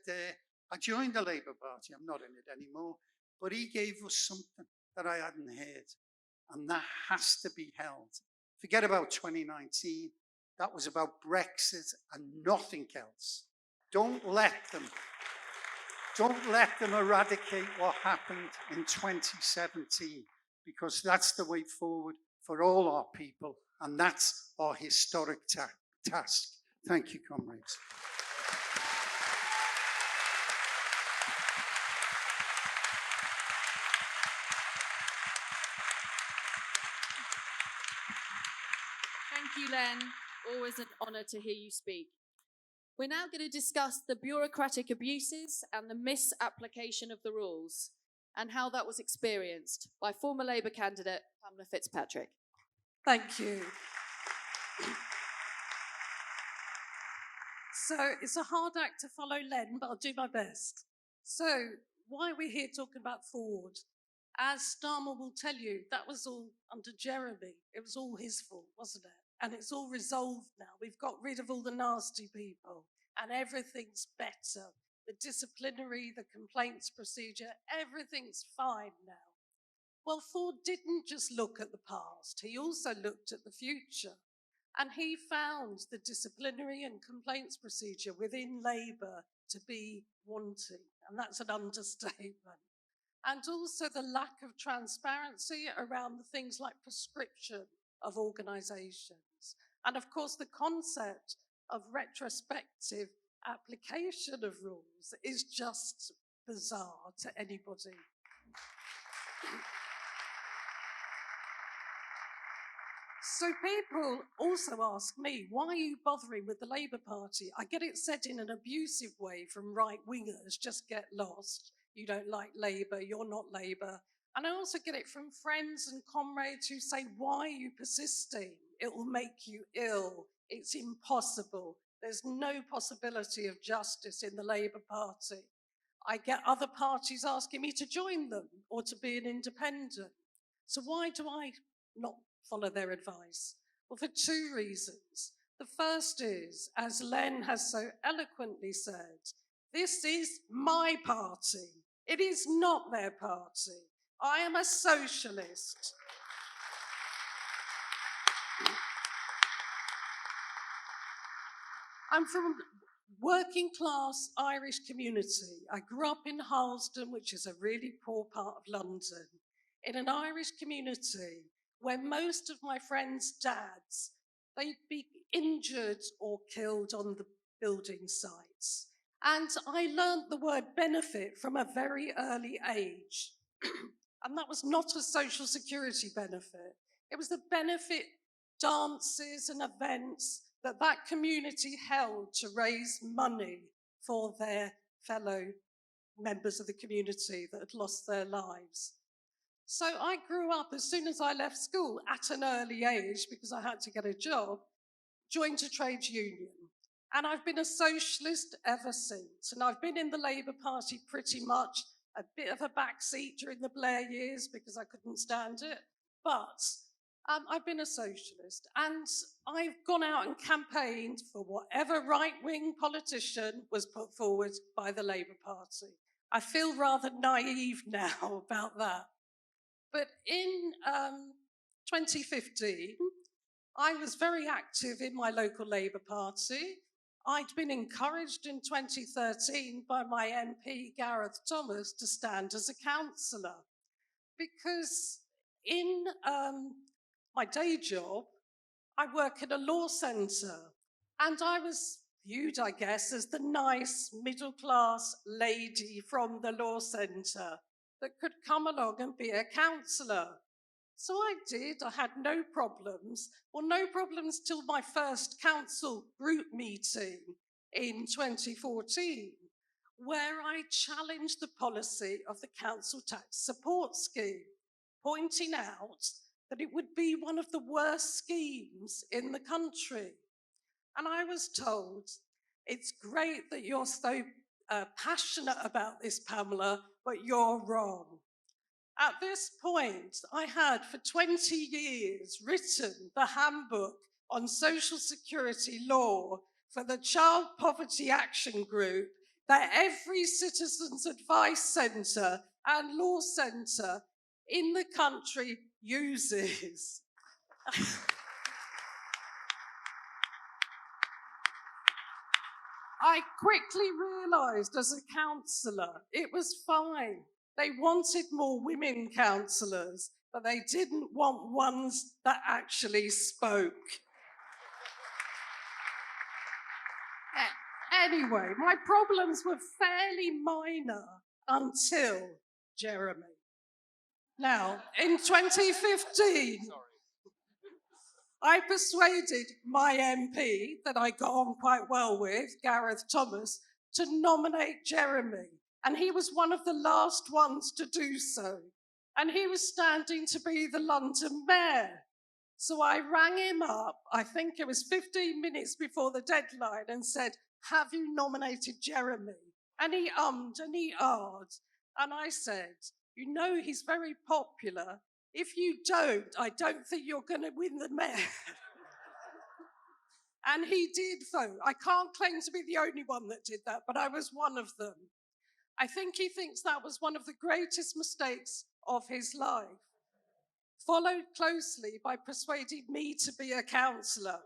"I joined the Labour Party, I'm not in it anymore, but he gave us something that I hadn't heard, and that has to be held." Forget about 2019, that was about Brexit and nothing else. Don't let them eradicate what happened in 2017, because that's the way forward for all our people, and that's our historic task. Thank you, comrades. Thank you, Len. Always an honour to hear you speak. We're now going to discuss the bureaucratic abuses and the misapplication of the rules and how that was experienced by former Labour candidate Pamela Fitzpatrick. Thank you. So it's a hard act to follow Len, but I'll do my best. So why are we here talking about Forde? As Starmer will tell you, that was all under Jeremy. It was all his fault, wasn't it? And it's all resolved now. We've got rid of all the nasty people and everything's better. The disciplinary, the complaints procedure, everything's fine now. Well, Forde didn't just look at the past. He also looked at the future. And he found the disciplinary and complaints procedure within Labour to be wanting. And that's an understatement. And also the lack of transparency around the things like prescription of organisations. And of course, the concept of retrospective application of rules is just bizarre to anybody. So people also ask me, why are you bothering with the Labour Party? I get it said in an abusive way from right-wingers, just get lost. You don't like Labour, you're not Labour. And I also get it from friends and comrades who say, why are you persisting? It will make you ill. It's impossible. There's no possibility of justice in the Labour Party. I get other parties asking me to join them or to be an independent. So why do I not follow their advice? Well, for two reasons. The first is, as Len has so eloquently said, this is my party. It is not their party. I am a socialist. I'm from working class Irish community. I grew up in Harlesden, which is a really poor part of London, in an Irish community where most of my friends' dads, they'd be injured or killed on the building sites. And I learned the word benefit from a very early age. And that was not a social security benefit. It was the benefit dances and events that that community held to raise money for their fellow members of the community that had lost their lives. So I grew up, as soon as I left school, at an early age, because I had to get a job, joined a trade union. And I've been a socialist ever since. And I've been in the Labour Party pretty much a bit of a backseat during the Blair years because I couldn't stand it. But I've been a socialist, and I've gone out and campaigned for whatever right-wing politician was put forward by the Labour Party. I feel rather naive now about that. But in 2015, I was very active in my local Labour Party. I'd been encouraged in 2013 by my MP, Gareth Thomas, to stand as a councillor. Because in my day job, I work in a law centre, and I was viewed, I guess, as the nice middle-class lady from the law centre that could come along and be a councillor. So I did. I had no problems. Well, no problems till my first council group meeting in 2014, where I challenged the policy of the council tax support scheme, pointing out that it would be one of the worst schemes in the country. And I was told, it's great that you're so passionate about this, Pamela, but you're wrong. At this point, I had for 20 years written the handbook on social security law for the Child Poverty Action Group that every Citizens Advice Centre and law centre in the country uses. I quickly realised as a councillor it was fine. They wanted more women councillors, but they didn't want ones that actually spoke. Anyway, my problems were fairly minor until Jeremy. Now, in 2015, I persuaded my MP that I got on quite well with, Gareth Thomas, to nominate Jeremy. And he was one of the last ones to do so. And he was standing to be the London mayor. So I rang him up, I think it was 15 minutes before the deadline, and said, have you nominated Jeremy? And he ummed and he ahed. And I said, you know he's very popular. If you don't, I don't think you're going to win the mayor. And he did vote. I can't claim to be the only one that did that, but I was one of them. I think he thinks that was one of the greatest mistakes of his life, followed closely by persuading me to be a councillor.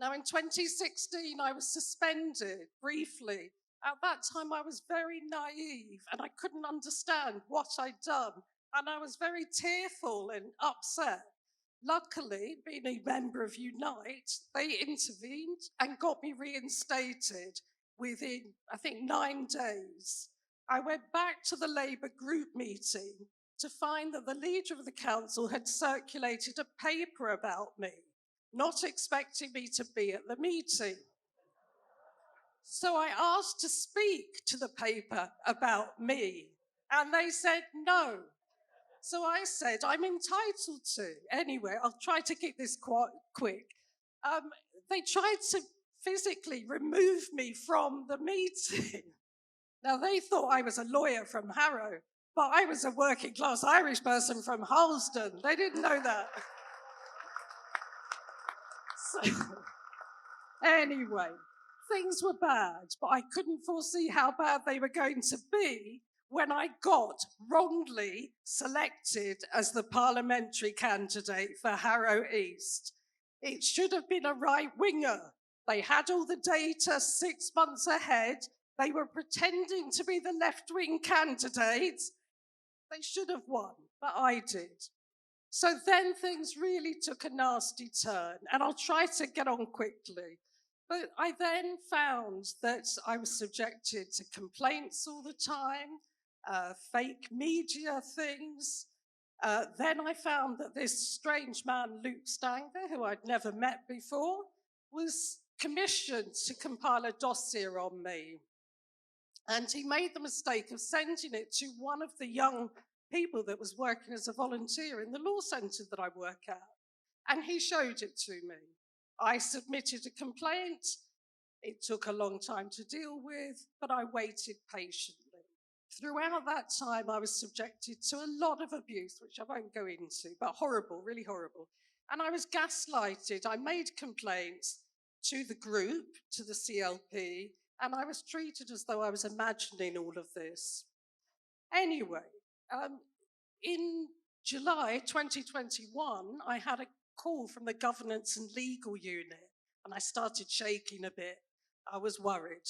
Now, in 2016, I was suspended briefly. At that time, I was very naive and I couldn't understand what I'd done. And I was very tearful and upset. Luckily, being a member of Unite, they intervened and got me reinstated within, I think, 9 days. I went back to the Labour group meeting to find that the leader of the council had circulated a paper about me, not expecting me to be at the meeting. So I asked to speak to the paper about me, and they said no. So I said, I'm entitled to. Anyway, I'll try to keep this quite quick. They tried to physically remove me from the meeting. Now, they thought I was a lawyer from Harrow, but I was a working class Irish person from Harlesden. They didn't know that. So, anyway, things were bad, but I couldn't foresee how bad they were going to be when I got wrongly selected as the parliamentary candidate for Harrow East. It should have been a right-winger. They had all the data 6 months ahead. They were pretending to be the left-wing candidate. They should have won, but I did. So then things really took a nasty turn, and I'll try to get on quickly. But I then found that I was subjected to complaints all the time, fake media things. Then I found that this strange man, Luke Stanger, who I'd never met before, was commissioned to compile a dossier on me. And he made the mistake of sending it to one of the young people that was working as a volunteer in the law centre that I work at. And he showed it to me. I submitted a complaint. It took a long time to deal with, but I waited patiently. throughout that time, I was subjected to a lot of abuse, which I won't go into, but horrible, really horrible. And I was gaslighted. I made complaints to the group, to the CLP, and I was treated as though I was imagining all of this. Anyway, in July 2021, I had a call from the governance and legal unit, and I started shaking a bit. I was worried.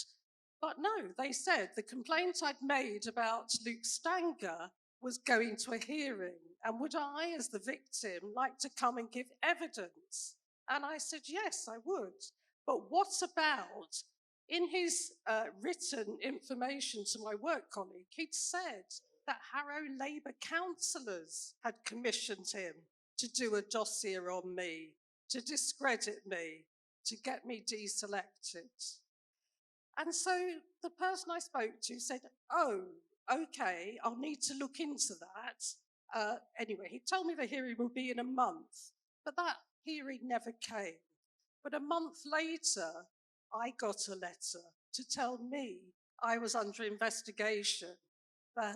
But no, they said the complaint I'd made about Luke Stanger was going to a hearing, and would I, as the victim, like to come and give evidence? And I said, yes, I would. But what about, in his written information to my work colleague, he'd said that Harrow Labour councillors had commissioned him to do a dossier on me, to discredit me, to get me deselected. And so the person I spoke to said, oh, okay, I'll need to look into that. Anyway, he told me the hearing will be in a month, but that hearing never came. But a month later, I got a letter to tell me I was under investigation for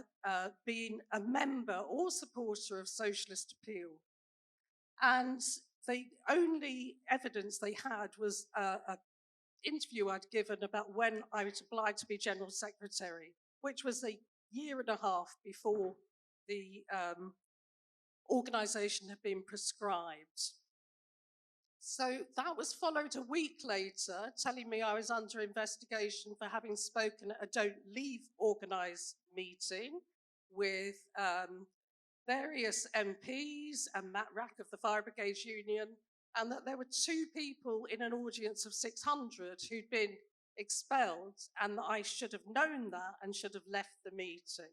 being a member or supporter of Socialist Appeal. And the only evidence they had was a interview I'd given about when I was obliged to be General Secretary, which was a year and a half before the organisation had been prescribed. So that was followed a week later, telling me I was under investigation for having spoken at a Don't Leave organised meeting with various MPs and Matt Rack of the Fire Brigades Union, and that there were 2 people in an audience of 600 who'd been expelled, and that I should have known that and should have left the meeting.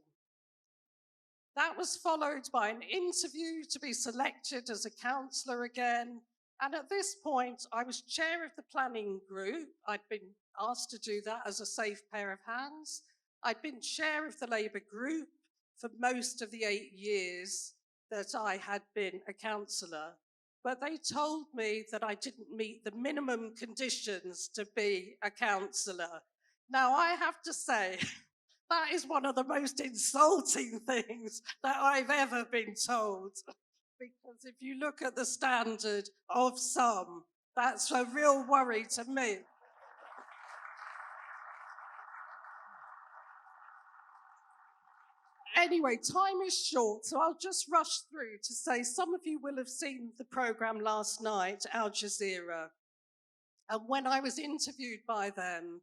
That was followed by an interview to be selected as a councillor again, and at this point I was chair of the planning group. I'd been asked to do that as a safe pair of hands. I'd been chair of the Labour group for most of the 8 years that I had been a councillor. But they told me that I didn't meet the minimum conditions to be a councillor. Now, I have to say, that is one of the most insulting things that I've ever been told. Because if you look at the standard of some, that's a real worry to me. Anyway, time is short, so I'll just rush through to say some of you will have seen the programme last night, Al Jazeera. And when I was interviewed by them,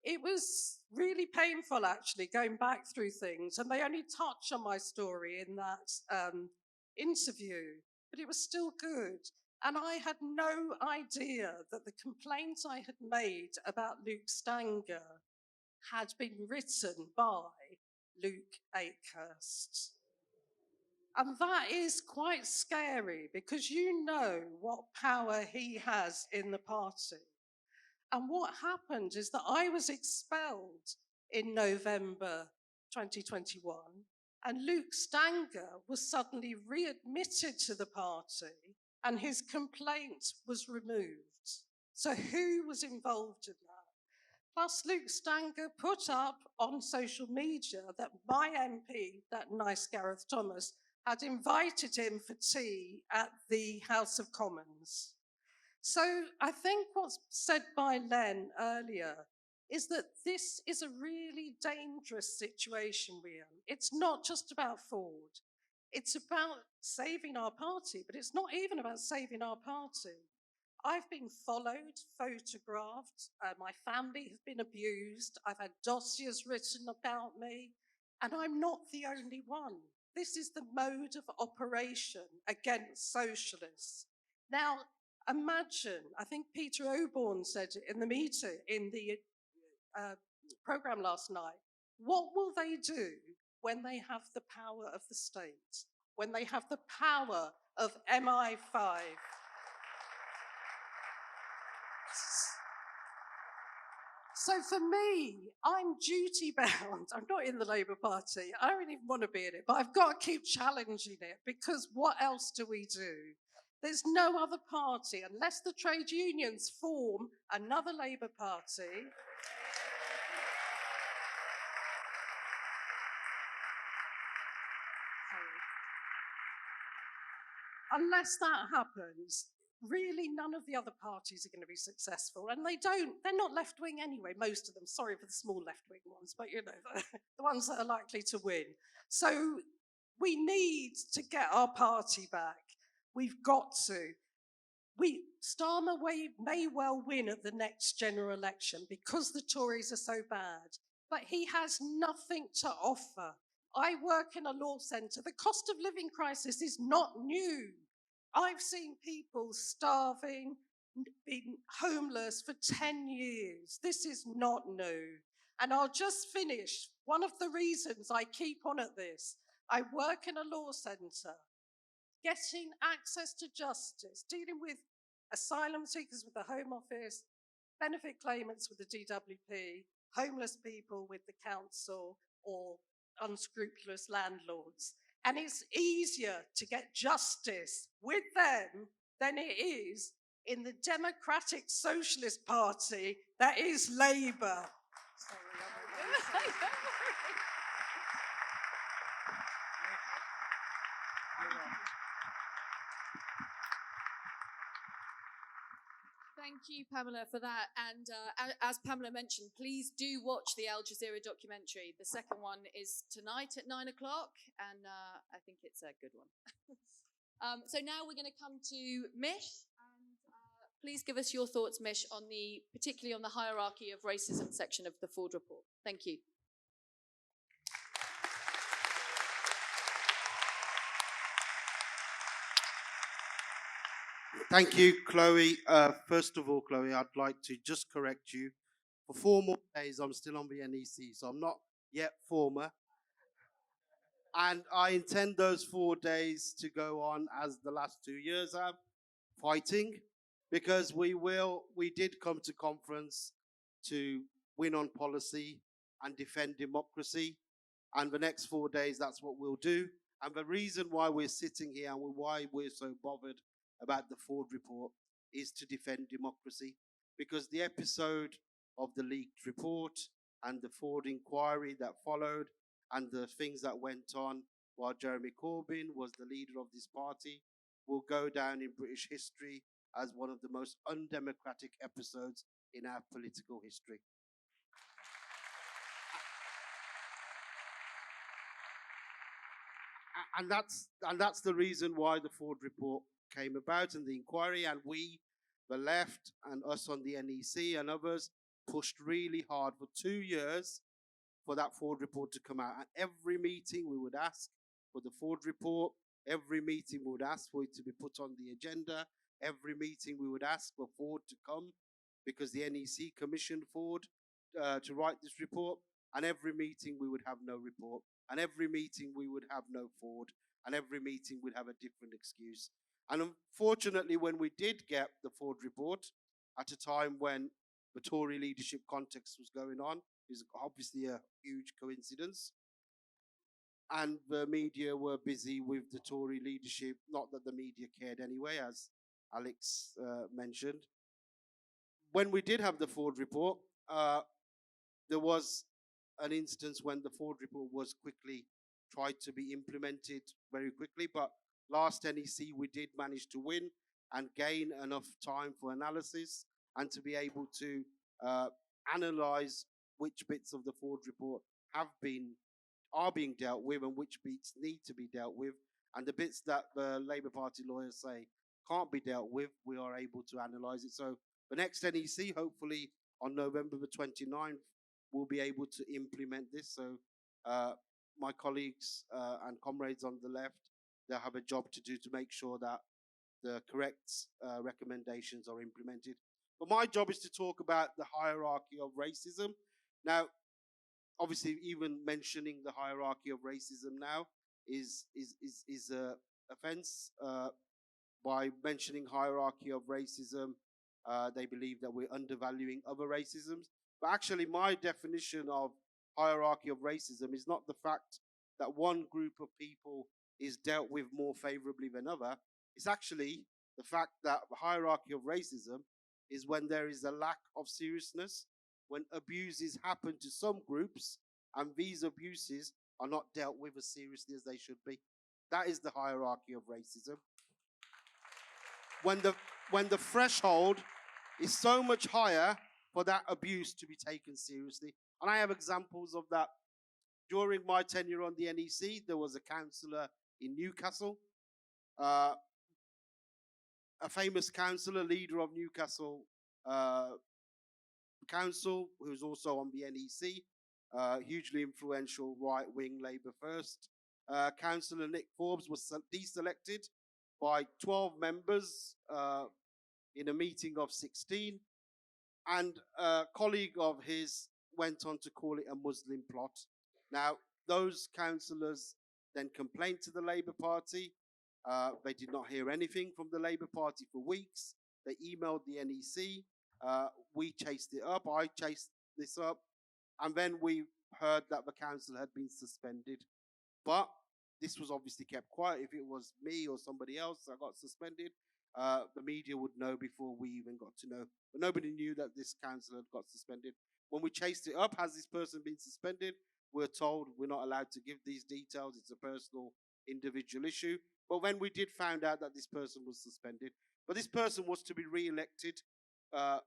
it was really painful, actually, going back through things. And they only touch on my story in that interview, but it was still good. And I had no idea that the complaint I had made about Luke Stanger had been written by Luke Akehurst. And that is quite scary, because you know what power he has in the party. And what happened is that I was expelled in November 2021, and Luke Stanger was suddenly readmitted to the party, and his complaint was removed. So who was involved in that? Plus, Luke Stanger put up on social media that my MP, that nice Gareth Thomas, had invited him for tea at the House of Commons. So I think what's said by Len earlier is that this is a really dangerous situation we're in. It's not just about Forde. It's about saving our party, but it's not even about saving our party. I've been followed, photographed, my family has been abused, I've had dossiers written about me, and I'm not the only one. This is the mode of operation against socialists. Now, imagine, I think Peter Oborne said it in the meeting, in the programme last night, what will they do when they have the power of the state, when they have the power of MI5? So for me, I'm duty bound. I'm not in the Labour Party. I don't even want to be in it, but I've got to keep challenging it, because what else do we do? There's no other party, unless the trade unions form another Labour Party. unless that happens, really none of the other parties are going to be successful. And they're not left-wing anyway, most of them. Sorry for the small left-wing ones, but the ones that are likely to win. So we need to get our party back. We've got to. Starmer may well win at the next general election because the Tories are so bad, but he has nothing to offer. I work in a law centre. The cost of living crisis is not new. I've seen people starving, being homeless for 10 years. This is not new. And I'll just finish. One of the reasons I keep on at this, I work in a law centre. Getting access to justice, dealing with asylum seekers with the Home Office, benefit claimants with the DWP, homeless people with the council, or unscrupulous landlords. And it's easier to get justice with them than it is in the Democratic Socialist Party that is Labour. Thank you, Pamela, for that. And as Pamela mentioned, please do watch the Al Jazeera documentary. The second one is tonight at 9 o'clock, and I think it's a good one. So now we're going to come to Mish. And please give us your thoughts, Mish, on particularly on the hierarchy of racism section of the Forde report. Thank you. Thank you, Chloe. First of all, Chloe, I'd like to just correct you. For 4 more days, I'm still on the NEC, so I'm not yet former. And I intend those 4 days to go on as the last 2 years have, fighting, because we did come to conference to win on policy and defend democracy. And the next 4 days, that's what we'll do. And the reason why we're sitting here and why we're so bothered about the Forde report is to defend democracy, because the episode of the leaked report and the Forde inquiry that followed and the things that went on while Jeremy Corbyn was the leader of this party will go down in British history as one of the most undemocratic episodes in our political history. And that's the reason why the Forde report came about and the inquiry, and we, the left and us on the NEC and others, pushed really hard for 2 years for that Forde report to come out. At every meeting we would ask for the Forde report, every meeting we would ask for it to be put on the agenda, every meeting we would ask for Forde to come because the NEC commissioned Forde to write this report, and every meeting we would have no report, and every meeting we would have no Forde, and every meeting we'd have a different excuse. And unfortunately, when we did get the Forde report at a time when the Tory leadership context was going on, is obviously a huge coincidence. And the media were busy with the Tory leadership, not that the media cared anyway, as Alex mentioned. When we did have the Forde report, there was an instance when the Forde report was quickly tried to be implemented very quickly, but last NEC we did manage to win and gain enough time for analysis and to be able to analyse which bits of the Forde report are being dealt with and which bits need to be dealt with, and the bits that the Labour Party lawyers say can't be dealt with, we are able to analyse it. So the next NEC, hopefully on November the 29th, we'll be able to implement this. So my colleagues and comrades on the left, they'll have a job to do to make sure that the correct recommendations are implemented. But my job is to talk about the hierarchy of racism. Now, obviously, even mentioning the hierarchy of racism now is a offence. By mentioning hierarchy of racism, they believe that we're undervaluing other racisms. But actually, my definition of hierarchy of racism is not the fact that one group of people is dealt with more favorably than other. It's actually the fact that the hierarchy of racism is when there is a lack of seriousness, when abuses happen to some groups and these abuses are not dealt with as seriously as they should be. That is the hierarchy of racism. when the threshold is so much higher for that abuse to be taken seriously. And I have examples of that. During my tenure on the NEC, there was a councillor in Newcastle, a famous councillor, leader of Newcastle Council, who was also on the NEC, hugely influential right-wing Labour First. Councillor Nick Forbes was deselected by 12 members in a meeting of 16, and a colleague of his went on to call it a Muslim plot. Now, those councillors then complained to the Labour Party. They did not hear anything from the Labour Party for weeks. They emailed the NEC. We chased it up. I chased this up. And then we heard that the council had been suspended. But this was obviously kept quiet. If it was me or somebody else that got suspended, the media would know before we even got to know. But nobody knew that this councillor had got suspended. When we chased it up, has this person been suspended? We're told we're not allowed to give these details. It's a personal, individual issue. But when we did find out that this person was suspended, but this person was to be re-elected a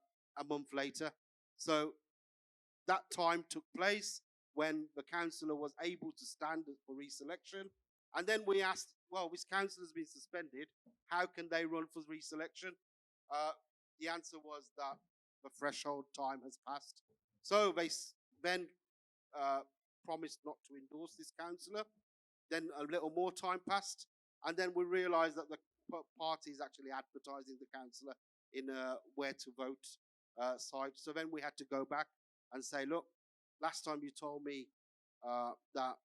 month later. So that time took place when the councillor was able to stand for re-selection. And then we asked, well, this councillor's been suspended. How can they run for re-selection? The answer was that the threshold time has passed. So they then promised not to endorse this councillor. Then a little more time passed. And then we realized that the party is actually advertising the councillor in a where to vote site. So then we had to go back and say, look, last time you told me that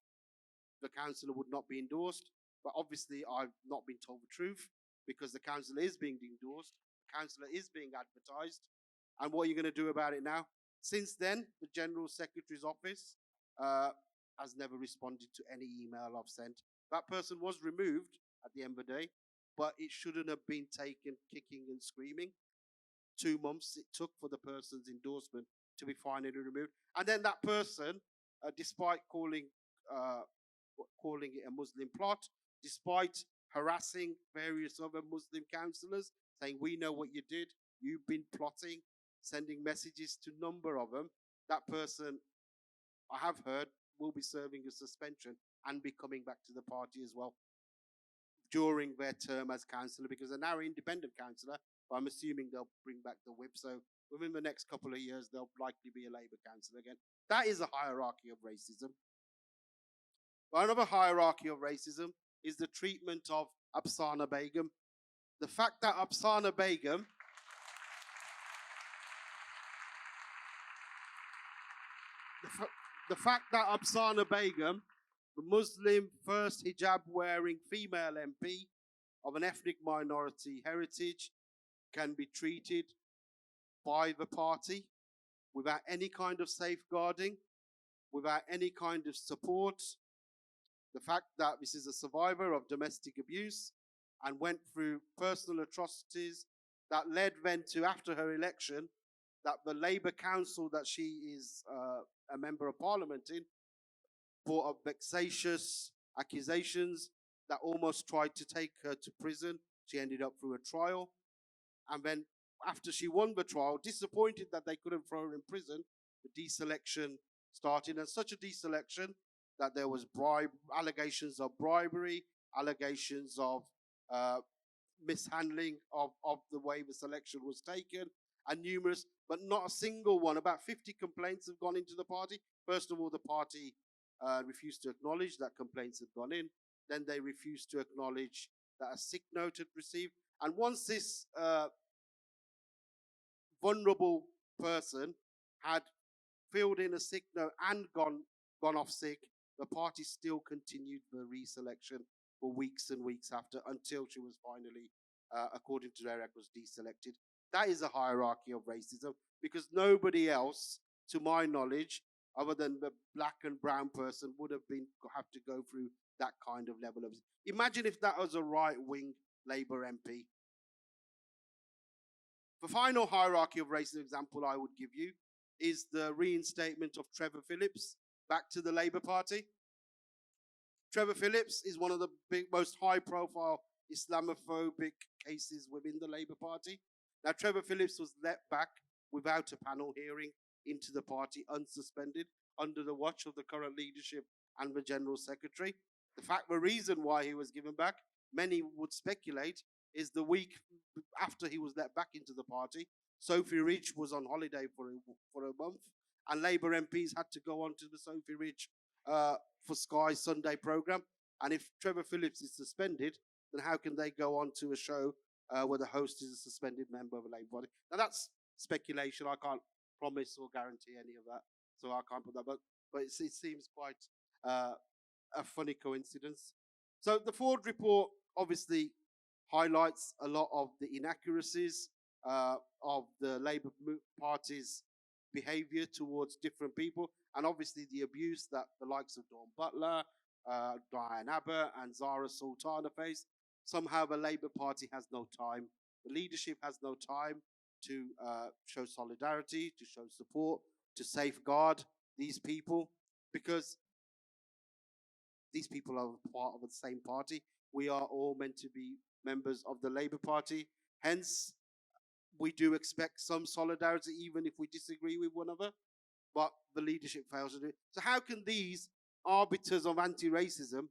the councillor would not be endorsed, but obviously I've not been told the truth because the councillor is being endorsed, the councillor is being advertised, and what are you going to do about it now? Since then, the General Secretary's office has never responded to any email I've sent. That person was removed at the end of the day, but it shouldn't have been taken kicking and screaming. 2 months it took for the person's endorsement to be finally removed. And then that person, despite calling it a Muslim plot, despite harassing various other Muslim councillors, saying, we know what you did, you've been plotting, sending messages to a number of them, that person, I have heard, will be serving a suspension and be coming back to the party as well during their term as councillor, because they're now an independent councillor, but I'm assuming they'll bring back the whip. So within the next couple of years, they'll likely be a Labour councillor again. That is a hierarchy of racism. But another hierarchy of racism is the treatment of Afsana Begum. The fact that Afsana Begum the fact that Afsana Begum, the Muslim first hijab-wearing female MP of an ethnic minority heritage, can be treated by the party without any kind of safeguarding, without any kind of support. The fact that this is a survivor of domestic abuse and went through personal atrocities that led then to, after her election, that the Labour Council that she is a member of Parliament in brought up vexatious accusations that almost tried to take her to prison. She ended up through a trial. And then after she won the trial, disappointed that they couldn't throw her in prison, the deselection started. And such a deselection that there was allegations of bribery, allegations of mishandling of the way the selection was taken, and numerous, but not a single one. About 50 complaints have gone into the party. First of all, the party refused to acknowledge that complaints had gone in. Then they refused to acknowledge that a sick note had received. And once this vulnerable person had filled in a sick note and gone off sick, the party still continued the reselection for weeks and weeks after, until she was finally, according to their records, deselected. That is a hierarchy of racism, because nobody else, to my knowledge, other than the black and brown person, would have have to go through that kind of level of. Imagine if that was a right-wing Labour MP. The final hierarchy of racism example I would give you is the reinstatement of Trevor Phillips back to the Labour Party. Trevor Phillips is one of the most high-profile Islamophobic cases within the Labour Party. Now, Trevor Phillips was let back without a panel hearing into the party, unsuspended, under the watch of the current leadership and the General Secretary. The reason why he was given back, many would speculate, is the week after he was let back into the party, Sophie Ridge was on holiday for a month, and Labour MPs had to go on to the Sophie Ridge for Sky Sunday programme. And if Trevor Phillips is suspended, then how can they go on to a show where the host is a suspended member of a Labour Party? Now, that's speculation. I can't promise or guarantee any of that, so I can't put that. But it seems quite a funny coincidence. So the Forde report obviously highlights a lot of the inaccuracies of the Labour Party's behaviour towards different people, and obviously the abuse that the likes of Dawn Butler, Diane Abbott and Zara Sultana face. Somehow the Labour Party has no time. The leadership has no time to show solidarity, to show support, to safeguard these people, because these people are part of the same party. We are all meant to be members of the Labour Party. Hence, we do expect some solidarity, even if we disagree with one another, but the leadership fails to do it. So how can these arbiters of anti-racism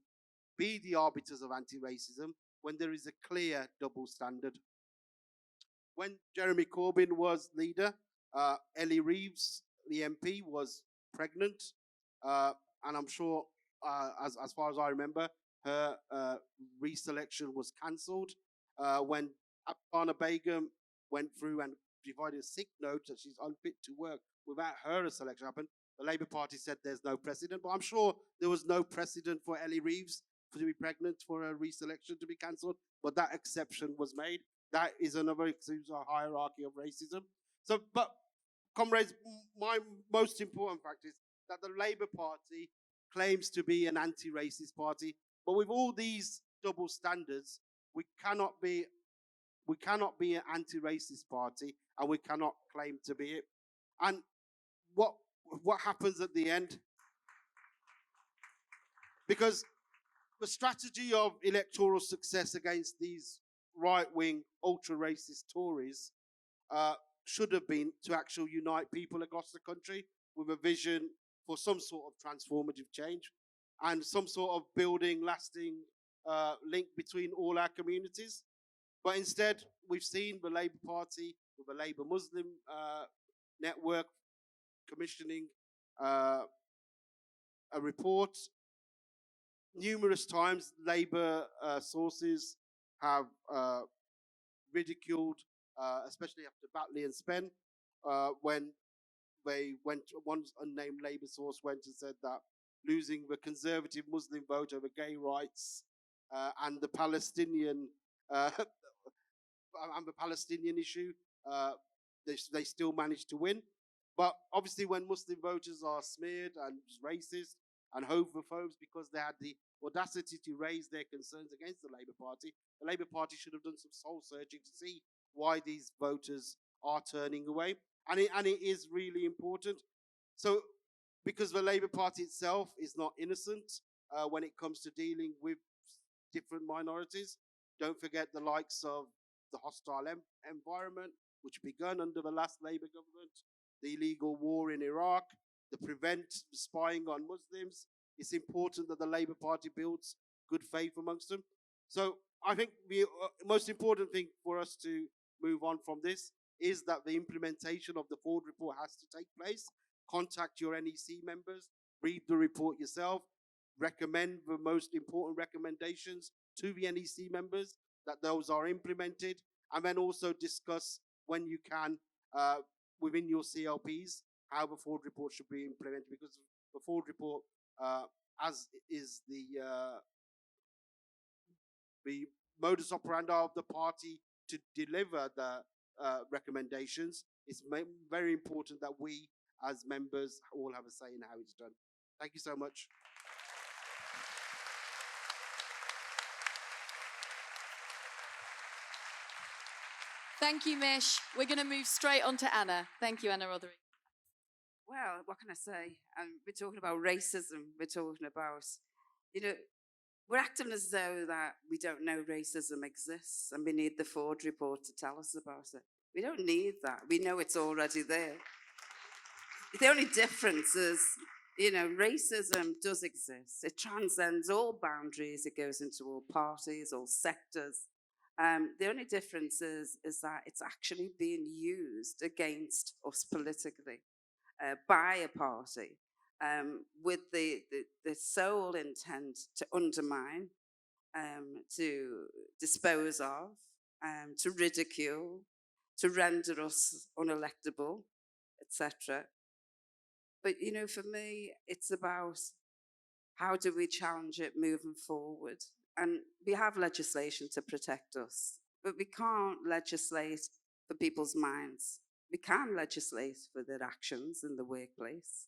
be the arbiters of anti-racism when there is a clear double standard? When Jeremy Corbyn was leader, Ellie Reeves, the MP, was pregnant, and I'm sure, as far as I remember, her reselection was cancelled. When Abdana Begum went through and provided a sick note that she's unfit to work without her selection happened, the Labour Party said there's no precedent. But I'm sure there was no precedent for Ellie Reeves to be pregnant for her reselection to be cancelled, but that exception was made. That is another hierarchy of racism. So, but comrades, my most important fact is that the Labour Party claims to be an anti-racist party, but with all these double standards, we cannot be an anti-racist party, and we cannot claim to be it. And what happens at the end? Because the strategy of electoral success against these right-wing, ultra-racist Tories should have been to actually unite people across the country with a vision for some sort of transformative change and some sort of building, lasting link between all our communities. But instead, we've seen the Labour Party with the Labour Muslim network commissioning a report. Numerous times, Labour sources have ridiculed, especially after Batley and Spen, when they went, one unnamed Labour source went and said that losing the conservative Muslim vote over gay rights and the Palestinian issue, they still managed to win. But obviously, when Muslim voters are smeared and racist and homophobes because they had the audacity to raise their concerns against the Labour Party, the Labour Party should have done some soul searching to see why these voters are turning away. And it is really important. So, because the Labour Party itself is not innocent when it comes to dealing with different minorities, don't forget the likes of the hostile environment, which began under the last Labour government, the illegal war in Iraq, the prevent spying on Muslims. It's important that the Labour Party builds good faith amongst them. So I think the most important thing for us to move on from this is that the implementation of the Forde report has to take place. Contact your NEC members, read the report yourself, recommend the most important recommendations to the NEC members, that those are implemented, and then also discuss when you can within your CLPs how the Forde report should be implemented, because the Forde report, as is the modus operandi of the party to deliver the recommendations, it's very important that we as members all have a say in how it's done. Thank you so much. Thank you, Mish. We're going to move straight on to Anna. Thank you, Anna Rothery. Well, what can I say? We're talking about racism. We're talking about, We're acting as though that we don't know racism exists and we need the Forde report to tell us about it. We don't need that. We know it's already there. The only difference is, you know, racism does exist. It transcends all boundaries. It goes into all parties, all sectors. The only difference is that it's actually being used against us politically by a party with the sole intent to undermine, to dispose of, to ridicule, to render us unelectable, etc. But, you know, for me, it's about how do we challenge it moving forward? And we have legislation to protect us, but we can't legislate for people's minds. We can legislate for their actions in the workplace.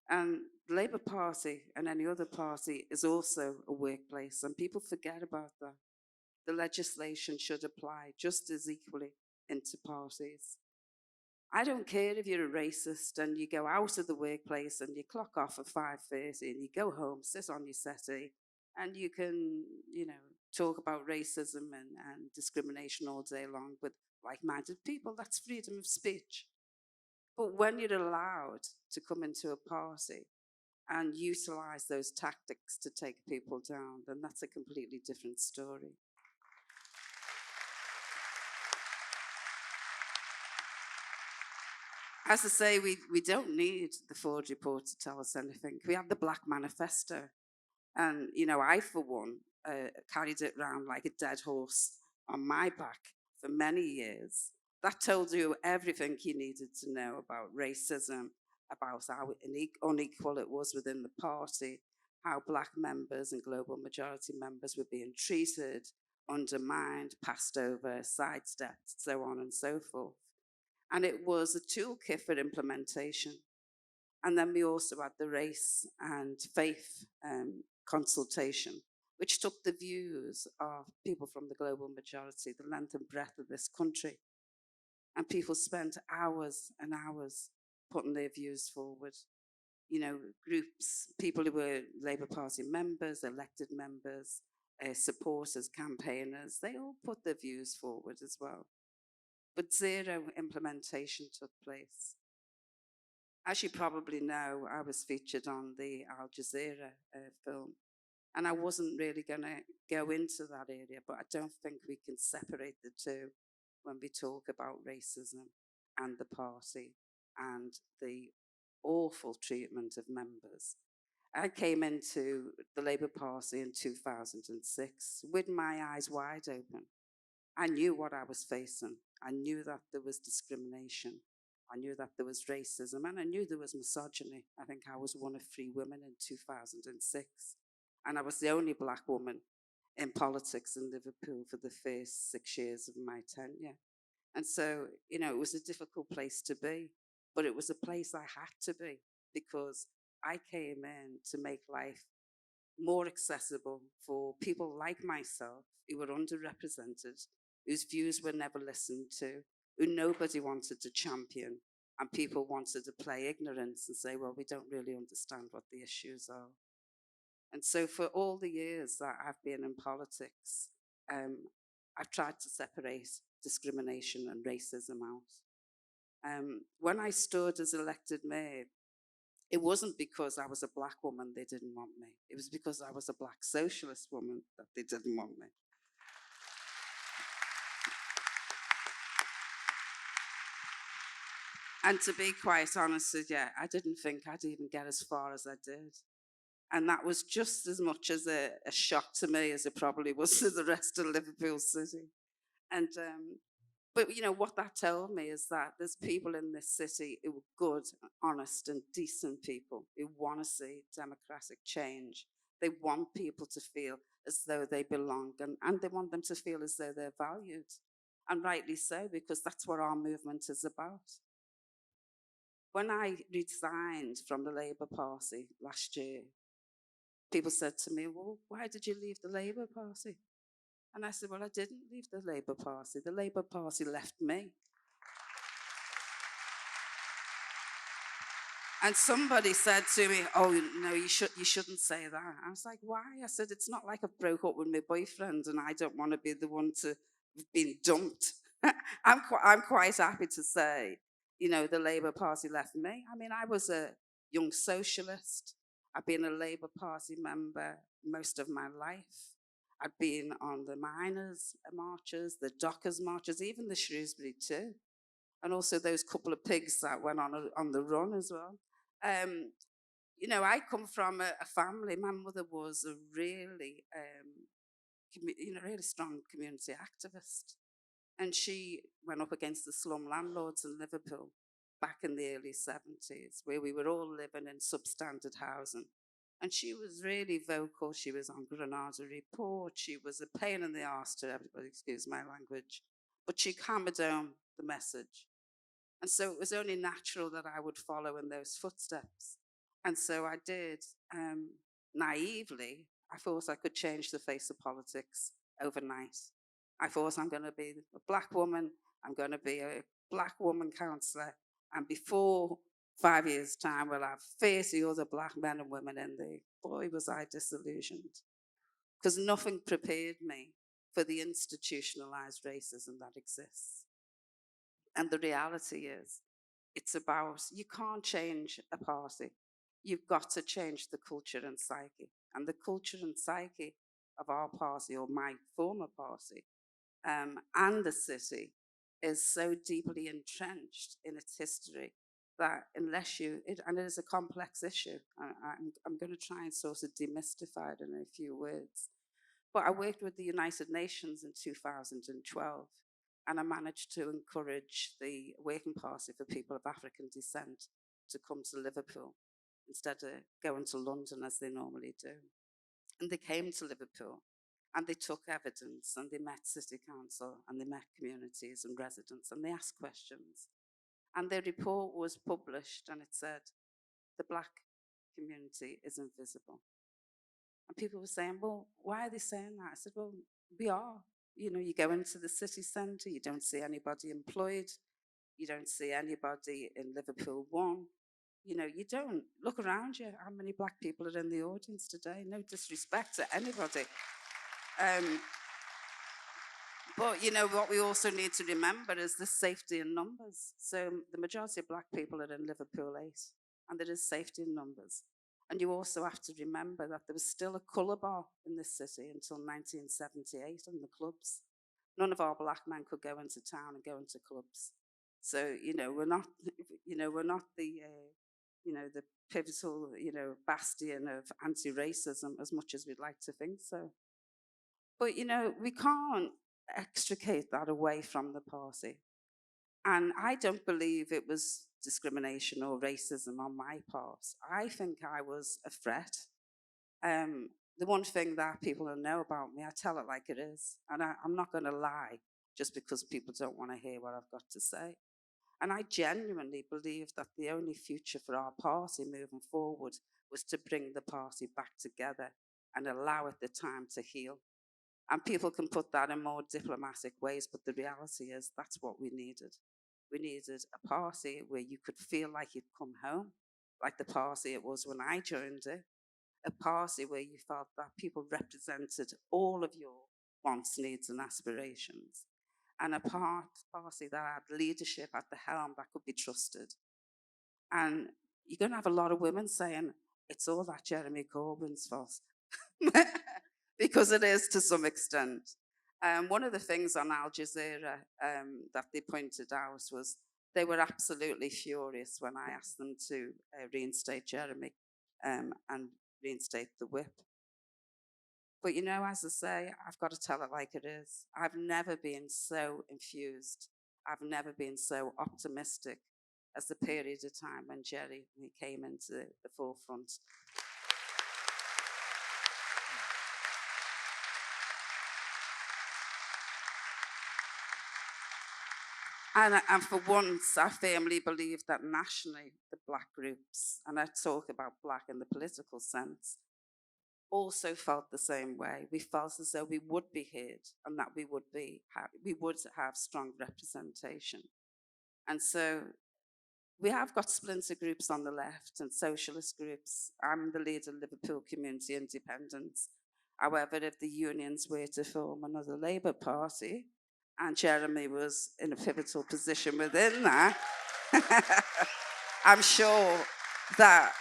And the Labour Party and any other party is also a workplace, and people forget about that. The legislation should apply just as equally into parties. I don't care if you're a racist and you go out of the workplace and you clock off at 5:30 and you go home, sit on your settee, and you can, you know, talk about racism and discrimination all day long with like-minded people. That's freedom of speech. But when you're allowed to come into a party and utilise those tactics to take people down, then that's a completely different story. As I say, we don't need the Forde report to tell us anything. We have the Black Manifesto. And, you know, I, for one, carried it around like a dead horse on my back for many years. That told you everything you needed to know about racism, about how unequal it was within the party, how Black members and global majority members were being treated, undermined, passed over, sidestepped, so on and so forth. And it was a toolkit for implementation. And then we also had the race and faith consultation, which took the views of people from the global majority, the length and breadth of this country. And people spent hours and hours putting their views forward. You know, groups, people who were Labour Party members, elected members, supporters, campaigners, they all put their views forward as well. But zero implementation took place. As you probably know, I was featured on the Al Jazeera film, and I wasn't really going to go into that area, but I don't think we can separate the two when we talk about racism and the party and the awful treatment of members. I came into the Labour Party in 2006 with my eyes wide open. I knew what I was facing. I knew that there was discrimination. I knew that there was racism, and I knew there was misogyny. I think I was one of 3 women in 2006. And I was the only Black woman in politics in Liverpool for the first 6 years of my tenure. And so, you know, it was a difficult place to be, but it was a place I had to be because I came in to make life more accessible for people like myself who were underrepresented, whose views were never listened to, who nobody wanted to champion, and people wanted to play ignorance and say, well, we don't really understand what the issues are. And so for all the years that I've been in politics, I've tried to separate discrimination and racism out. When I stood as elected mayor, it wasn't because I was a Black woman they didn't want me. It was because I was a Black socialist woman that they didn't want me. And to be quite honest with you, I didn't think I'd even get as far as I did. And that was just as much as a shock to me as it probably was to the rest of Liverpool City. And but you know what that told me is that there's people in this city who are good, honest, and decent people who want to see democratic change. They want people to feel as though they belong, and they want them to feel as though they're valued, and rightly so, because that's what our movement is about. When I resigned from the Labour Party last year, people said to me, well, why did you leave the Labour Party? And I said, well, I didn't leave the Labour Party. The Labour Party left me. And somebody said to me, "Oh, no, you shouldn't say that." I was like, "Why?" I said, "It's not like I've broke up with my boyfriend and I don't want to be the one to have been dumped." I'm quite happy to say, the Labour Party left me. I mean, I was a young socialist. I've been a Labour Party member most of my life. I've been on the miners' marches, the dockers' marches, even the Shrewsbury too, and also those couple of pigs that went on the run as well. I come from a family. My mother was a really, really strong community activist, and she went up against the slum landlords in Liverpool back in the early 70s, where we were all living in substandard housing. And she was really vocal. She was on Granada Report. She was a pain in the arse to everybody, excuse my language. But she hammered home the message. And so it was only natural that I would follow in those footsteps. And so I did. Naively, I thought I could change the face of politics overnight. I thought, I'm going to be a black woman. I'm going to be a black woman councillor. And before 5 years' time, we'll have 30 other black men and women in there. Boy, was I disillusioned. Because nothing prepared me for the institutionalised racism that exists. And the reality is, it's about, you can't change a party. You've got to change the culture and psyche. And the culture and psyche of our party, or my former party, and the city, is so deeply entrenched in its history that unless and it is a complex issue, I'm going to try and sort of demystify it in a few words. But I worked with the United Nations in 2012, and I managed to encourage the Working Party for People of African Descent to come to Liverpool instead of going to London as they normally do. And they came to Liverpool, and they took evidence, and they met City Council, and they met communities and residents, and they asked questions. And their report was published, and it said, the black community is invisible. And people were saying, well, why are they saying that? I said, well, we are. You go into the city centre, you don't see anybody employed, you don't see anybody in Liverpool 1. You don't look around you. How many black people are in the audience today? No disrespect to anybody. But, what we also need to remember is the safety in numbers. So the majority of black people are in Liverpool 8, and there is safety in numbers. And you also have to remember that there was still a colour bar in this city until 1978 in the clubs. None of our black men could go into town and go into clubs. So, we're not the, the pivotal, bastion of anti-racism as much as we'd like to think so. But, we can't extricate that away from the party. And I don't believe it was discrimination or racism on my part. I think I was a threat. The one thing that people don't know about me, I tell it like it is. And I'm not going to lie just because people don't want to hear what I've got to say. And I genuinely believe that the only future for our party moving forward was to bring the party back together and allow it the time to heal. And people can put that in more diplomatic ways, but the reality is that's what we needed. We needed a party where you could feel like you'd come home, like the party it was when I joined it. A party where you felt that people represented all of your wants, needs, and aspirations. And a party that had leadership at the helm that could be trusted. And you're going to have a lot of women saying, it's all that Jeremy Corbyn's fault. Because it is to some extent. One of the things on Al Jazeera that they pointed out was they were absolutely furious when I asked them to reinstate Jeremy and reinstate the whip. But as I say, I've got to tell it like it is. I've never been so infused. I've never been so optimistic as the period of time when Jeremy came into the forefront. And for once, I firmly believe that nationally, the black groups, and I talk about black in the political sense, also felt the same way. We felt as though we would be heard and that we would have strong representation. And so we have got splinter groups on the left and socialist groups. I'm the leader of Liverpool Community Independence. However, if the unions were to form another Labour Party, and Jeremy was in a pivotal position within that, I'm sure that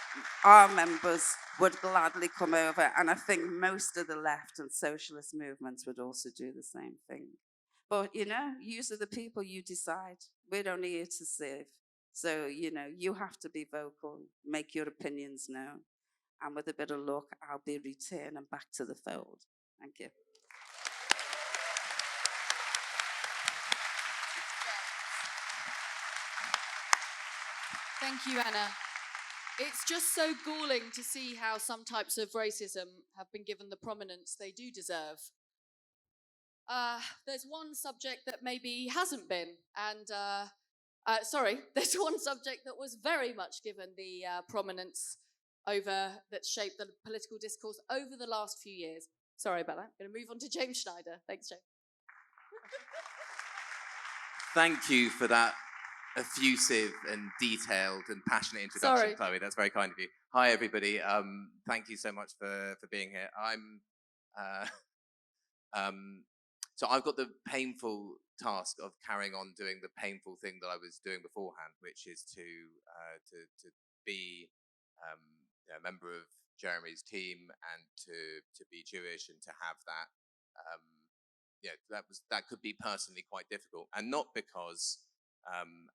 our members would gladly come over, and I think most of the left and socialist movements would also do the same thing. But, you know, you are the people, you decide. We're only here to serve. So, you know, you have to be vocal, make your opinions known. And with a bit of luck, I'll be returning back to the fold. Thank you. Thank you, Anna. It's just so galling to see how some types of racism have been given the prominence they do deserve. There's one subject that maybe hasn't been, and there's one subject that was very much given the prominence that shaped the political discourse over the last few years. Sorry about that. I'm going to move on to James Schneider. Thanks, James. Thank you for that effusive and detailed and passionate introduction, Chloe. That's very kind of you. Hi, everybody. Thank you so much for being here. So I've got the painful task of carrying on doing the painful thing that I was doing beforehand, which is to be a member of Jeremy's team and to be Jewish and to have that. That could be personally quite difficult, and not because,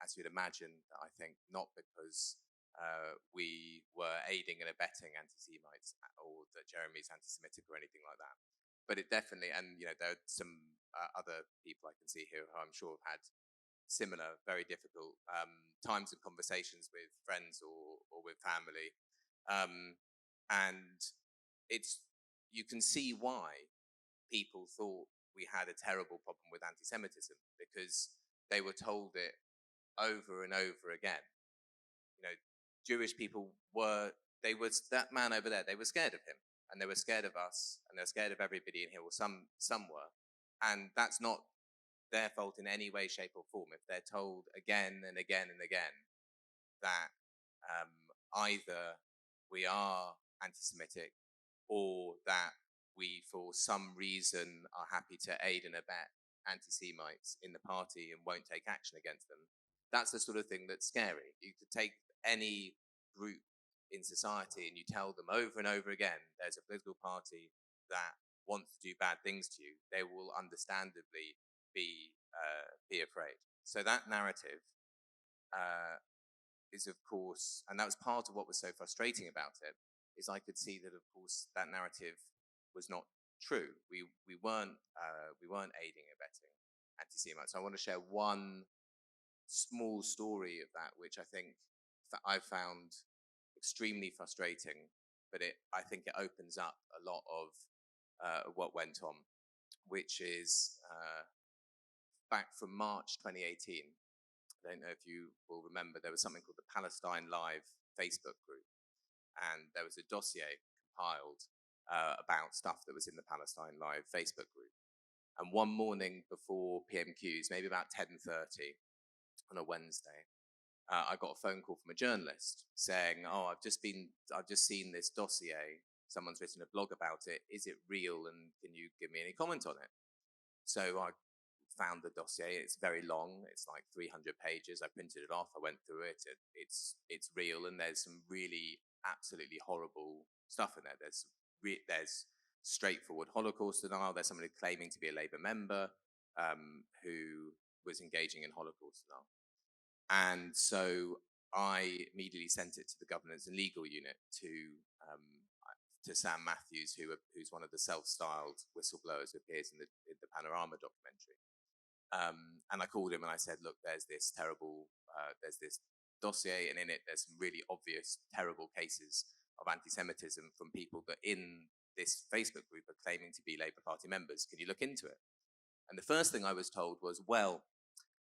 as you'd imagine, I think not because we were aiding and abetting anti-Semites or that Jeremy's anti-Semitic or anything like that. But it definitely, and there are some other people I can see here who I'm sure have had similar, very difficult times and conversations with friends or with family, and you can see why people thought we had a terrible problem with anti-Semitism, because they were told it over and over again. Jewish people that man over there, they were scared of him. And they were scared of us, and they're scared of everybody in here, or some were. And that's not their fault in any way, shape, or form. If they're told again and again and again that either we are anti-Semitic or that we, for some reason, are happy to aid and abet anti-Semites in the party and won't take action against them, that's the sort of thing that's scary. You could take any group in society and you tell them over and over again there's a political party that wants to do bad things to you, they will understandably be afraid. So that narrative is, of course, and that was part of what was so frustrating about it, is I could see that, of course, that narrative was not true. We weren't aiding and abetting anti-Semites. So I want to share one small story of that, which I think that I found extremely frustrating, but I think it opens up a lot of what went on, which is back from March 2018. I don't know if you will remember, there was something called the Palestine Live Facebook group, and there was a dossier compiled about stuff that was in the Palestine Live Facebook group. And one morning before PMQs, maybe about 10:30 on a Wednesday, I got a phone call from a journalist saying, "Oh, I've just seen this dossier. Someone's written a blog about it. Is it real? And can you give me any comment on it?" So I found the dossier. It's very long. It's like 300 pages. I printed it off. I went through it. It's real, and there's some really absolutely horrible stuff in there. There's straightforward Holocaust denial. There's somebody claiming to be a Labour member who was engaging in Holocaust denial. And so I immediately sent it to the governance and legal unit to Sam Matthews, who's one of the self-styled whistleblowers who appears in the Panorama documentary. And I called him and I said, "Look, there's this dossier, and in it there's some really obvious, terrible cases of anti-Semitism from people that in this Facebook group are claiming to be Labour Party members. Can you look into it?" And the first thing I was told was, "Well,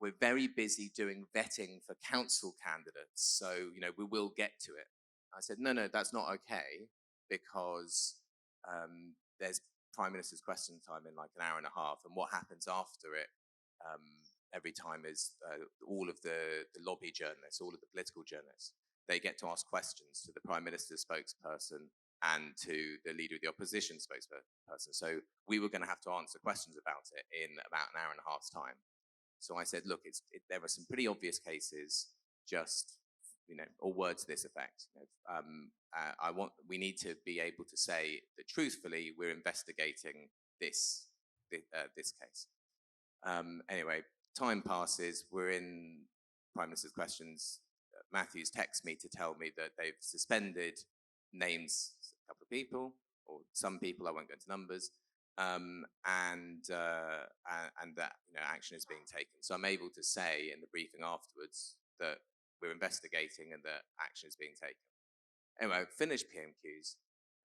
we're very busy doing vetting for council candidates, so we will get to it." I said, no, that's not okay, because there's Prime Minister's question time in like an hour and a half, and what happens after it every time is all of the lobby journalists, all of the political journalists, they get to ask questions to the Prime Minister's spokesperson and to the leader of the opposition spokesperson. So we were going to have to answer questions about it in about an hour and a half's time. So I said, look, there are some pretty obvious cases, just, or words to this effect. We need to be able to say that truthfully we're investigating this case. Anyway, time passes. We're in Prime Minister's questions. Matthews texts me to tell me that they've suspended, names a couple of people, or some people, I won't go into numbers, and that action is being taken. So I'm able to say in the briefing afterwards that we're investigating and that action is being taken. Anyway, I finish PMQs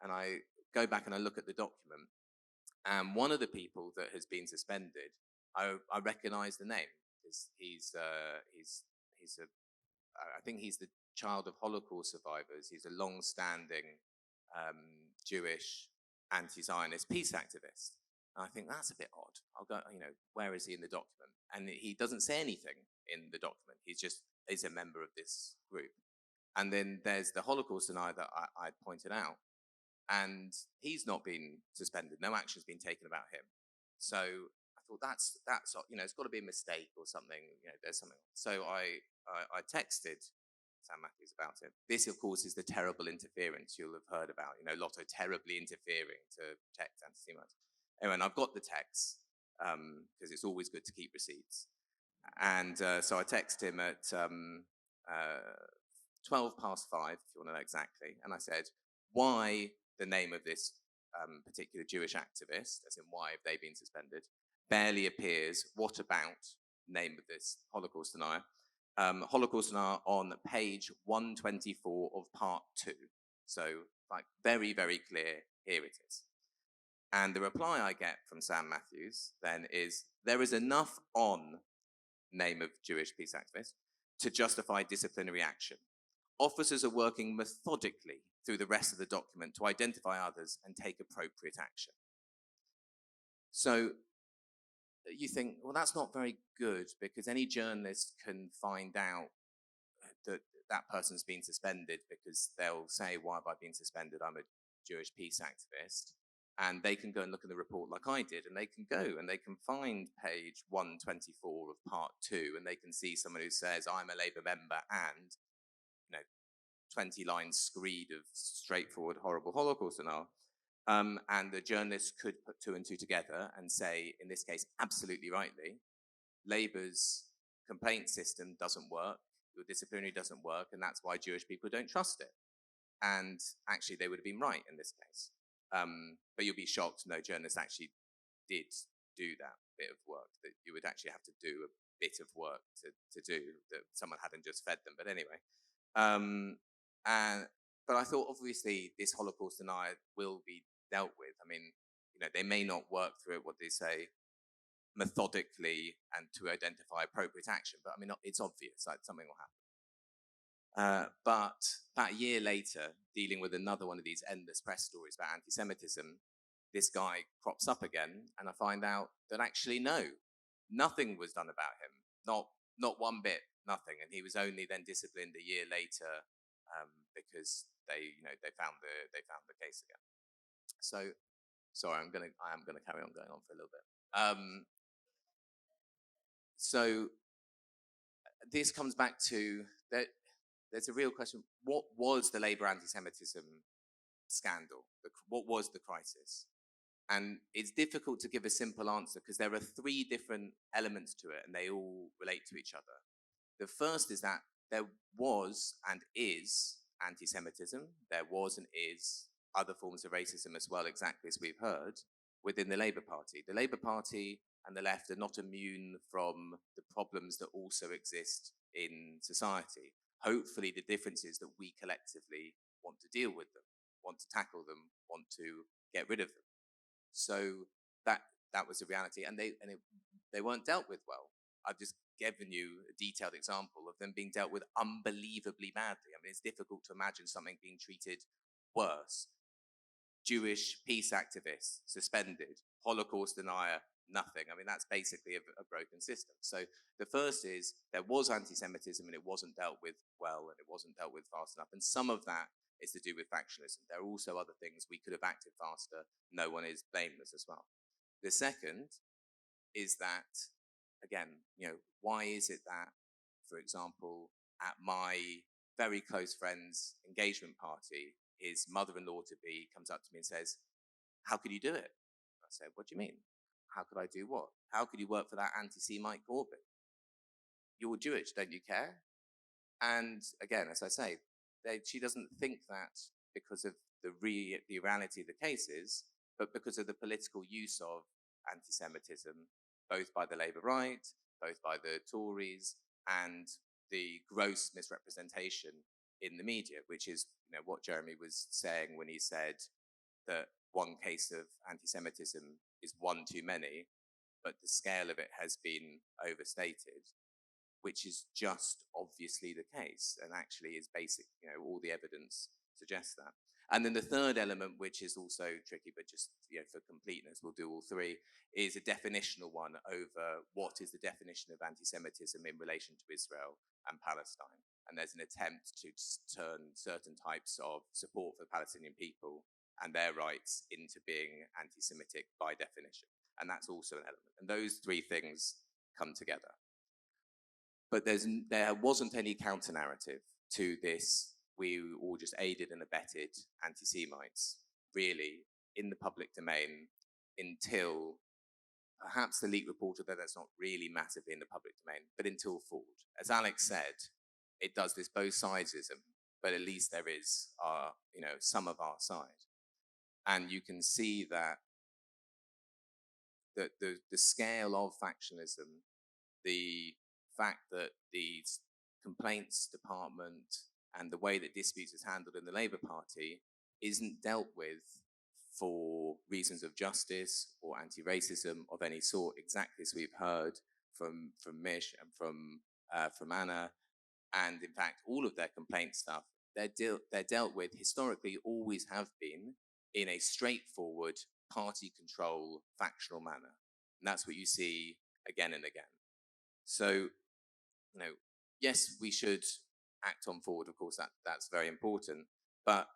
and I go back and I look at the document, and one of the people that has been suspended, I recognise the name because I think he's the child of Holocaust survivors. He's a long-standing Jewish anti-Zionist peace activist. And I think that's a bit odd. I'll go, where is he in the document? And he doesn't say anything in the document. He's just is a member of this group. And then there's the Holocaust denier that I pointed out, and he's not been suspended. No action's been taken about him. So I thought that's it's got to be a mistake or something. There's something. So I texted Sam Matthews about it. This, of course, is the terrible interference you'll have heard about. Lotto terribly interfering to protect anti-Semitism. Anyway, and I've got the texts because it's always good to keep receipts. And so I texted him at 5:12, if you want to know exactly. And I said, why the name of this particular Jewish activist, as in why have they been suspended, barely appears. What about name of this Holocaust denier? Holocaust denier on page 124 of part 2. So, very, very clear, here it is. And the reply I get from Sam Matthews then is, there is enough on name of Jewish peace activist to justify disciplinary action. Officers are working methodically through the rest of the document to identify others and take appropriate action. So you think, well, that's not very good, because any journalist can find out that that person's been suspended because they'll say, why have I been suspended? I'm a Jewish peace activist. And they can go and look at the report like I did, and they can go and they can find page 124 of part 2, and they can see someone who says, I'm a Labour member, and 20 lines screed of straightforward, horrible Holocaust denial. And the journalist could put 2 and 2 together and say, in this case, absolutely rightly, Labour's complaint system doesn't work, your disciplinary doesn't work, and that's why Jewish people don't trust it. And actually, they would have been right in this case. But you'll be shocked, no journalist actually did do that bit of work, that you would actually have to do a bit of work to do, that someone hadn't just fed them. But anyway, but I thought, obviously, this Holocaust denier will be dealt with. I mean, they may not work through it, what they say, methodically and to identify appropriate action, but I mean, it's obvious, something will happen. But about a year later, dealing with another one of these endless press stories about anti-Semitism, this guy crops up again, and I find out that actually, no, nothing was done about him. Not one bit, nothing. And he was only then disciplined a year later because they found the case again. So, sorry, I am gonna carry on going on for a little bit. So this comes back to that. There's a real question. What was the Labour anti-Semitism scandal? What was the crisis? And it's difficult to give a simple answer because there are 3 different elements to it and they all relate to each other. The first is that there was and is anti-Semitism. There was and is other forms of racism as well, exactly as we've heard, within the Labour Party. The Labour Party and the left are not immune from the problems that also exist in society. Hopefully the difference is that we collectively want to deal with them, want to tackle them, want to get rid of them. So that was the reality, and they weren't dealt with well. I've just given you a detailed example of them being dealt with unbelievably badly. I mean, it's difficult to imagine something being treated worse. Jewish peace activists suspended, Holocaust denier nothing. I mean, that's basically a broken system. So the first is there was anti-Semitism and it wasn't dealt with well and it wasn't dealt with fast enough. And some of that is to do with factionalism. There are also other things we could have acted faster. No one is blameless as well. The second is that, again, why is it that, for example, at my very close friend's engagement party, his mother-in-law-to-be comes up to me and says, "How could you do it?" I said, "What do you mean? How could I do what? How could you work for that anti-Semite Corbyn? You're Jewish, don't you care?" And again, as I say, she doesn't think that because of the reality of the cases, but because of the political use of anti-Semitism, both by the Labour right, both by the Tories, and the gross misrepresentation in the media, which is what Jeremy was saying when he said that one case of anti-Semitism is one too many, but the scale of it has been overstated, which is just obviously the case, and actually is basic, all the evidence suggests that. And then the third element, which is also tricky, but just for completeness, we'll do all three, is a definitional one over what is the definition of anti-Semitism in relation to Israel and Palestine. And there's an attempt to turn certain types of support for the Palestinian people and their rights into being anti-Semitic by definition. And that's also an element. And those three things come together. But there wasn't any counter-narrative to this. We all just aided and abetted anti-Semites, really, in the public domain until perhaps the leak report, although that's not really massively in the public domain, but until Forde. As Alex said, it does this both sidesism, but at least there is some of our side. And you can see that the scale of factionalism, the fact that the complaints department and the way that disputes is handled in the Labour Party isn't dealt with for reasons of justice or anti-racism of any sort, exactly as we've heard from Mish and from Anna. And in fact, all of their complaint stuff, they're dealt with historically, always have been, in a straightforward party control factional manner. And that's what you see again and again. So, yes, we should act on Forde, of course, that's very important. But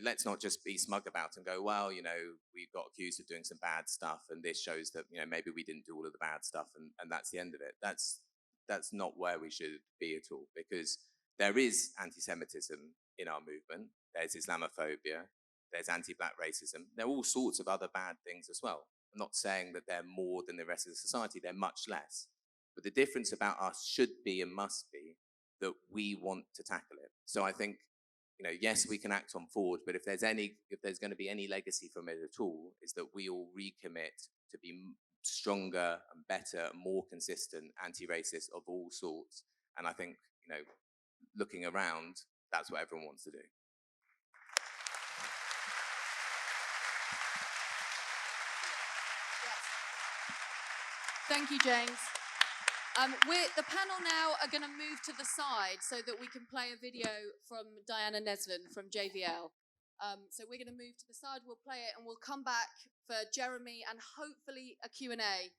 let's not just be smug about it and go, well, we got accused of doing some bad stuff, and this shows that maybe we didn't do all of the bad stuff, and that's the end of it. That's not where we should be at all, because there is anti-Semitism in our movement. There's Islamophobia. There's anti-black racism. There are all sorts of other bad things as well. I'm not saying that they're more than the rest of the society. They're much less. But the difference about us should be and must be that we want to tackle it. So I think, yes, we can act on Forde, but if there's going to be any legacy from it at all, is that we all recommit to be stronger and better and more consistent anti-racist of all sorts. And I think, looking around, that's what everyone wants to do. Thank you, James. The panel now are going to move to the side so that we can play a video from Diana Neslin from JVL. So we're going to move to the side, we'll play it, and we'll come back for Jeremy and hopefully a Q&A.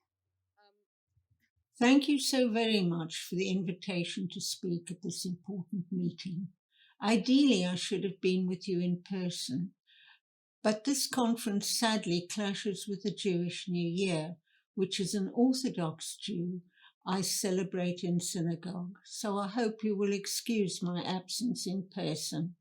Thank you so very much for the invitation to speak at this important meeting. Ideally, I should have been with you in person, but this conference sadly clashes with the Jewish New Year, which as an Orthodox Jew, I celebrate in synagogue, so I hope you will excuse my absence in person.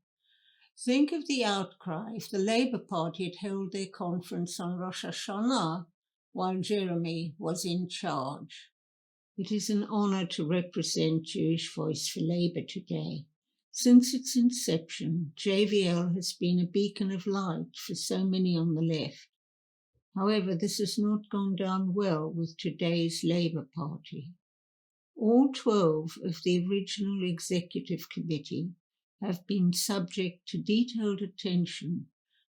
Think of the outcry if the Labour Party had held their conference on Rosh Hashanah while Jeremy was in charge. It is an honour to represent Jewish Voice for Labour today. Since its inception, JVL has been a beacon of light for so many on the left. However, this has not gone down well with today's Labour Party. All 12 of the original Executive Committee have been subject to detailed attention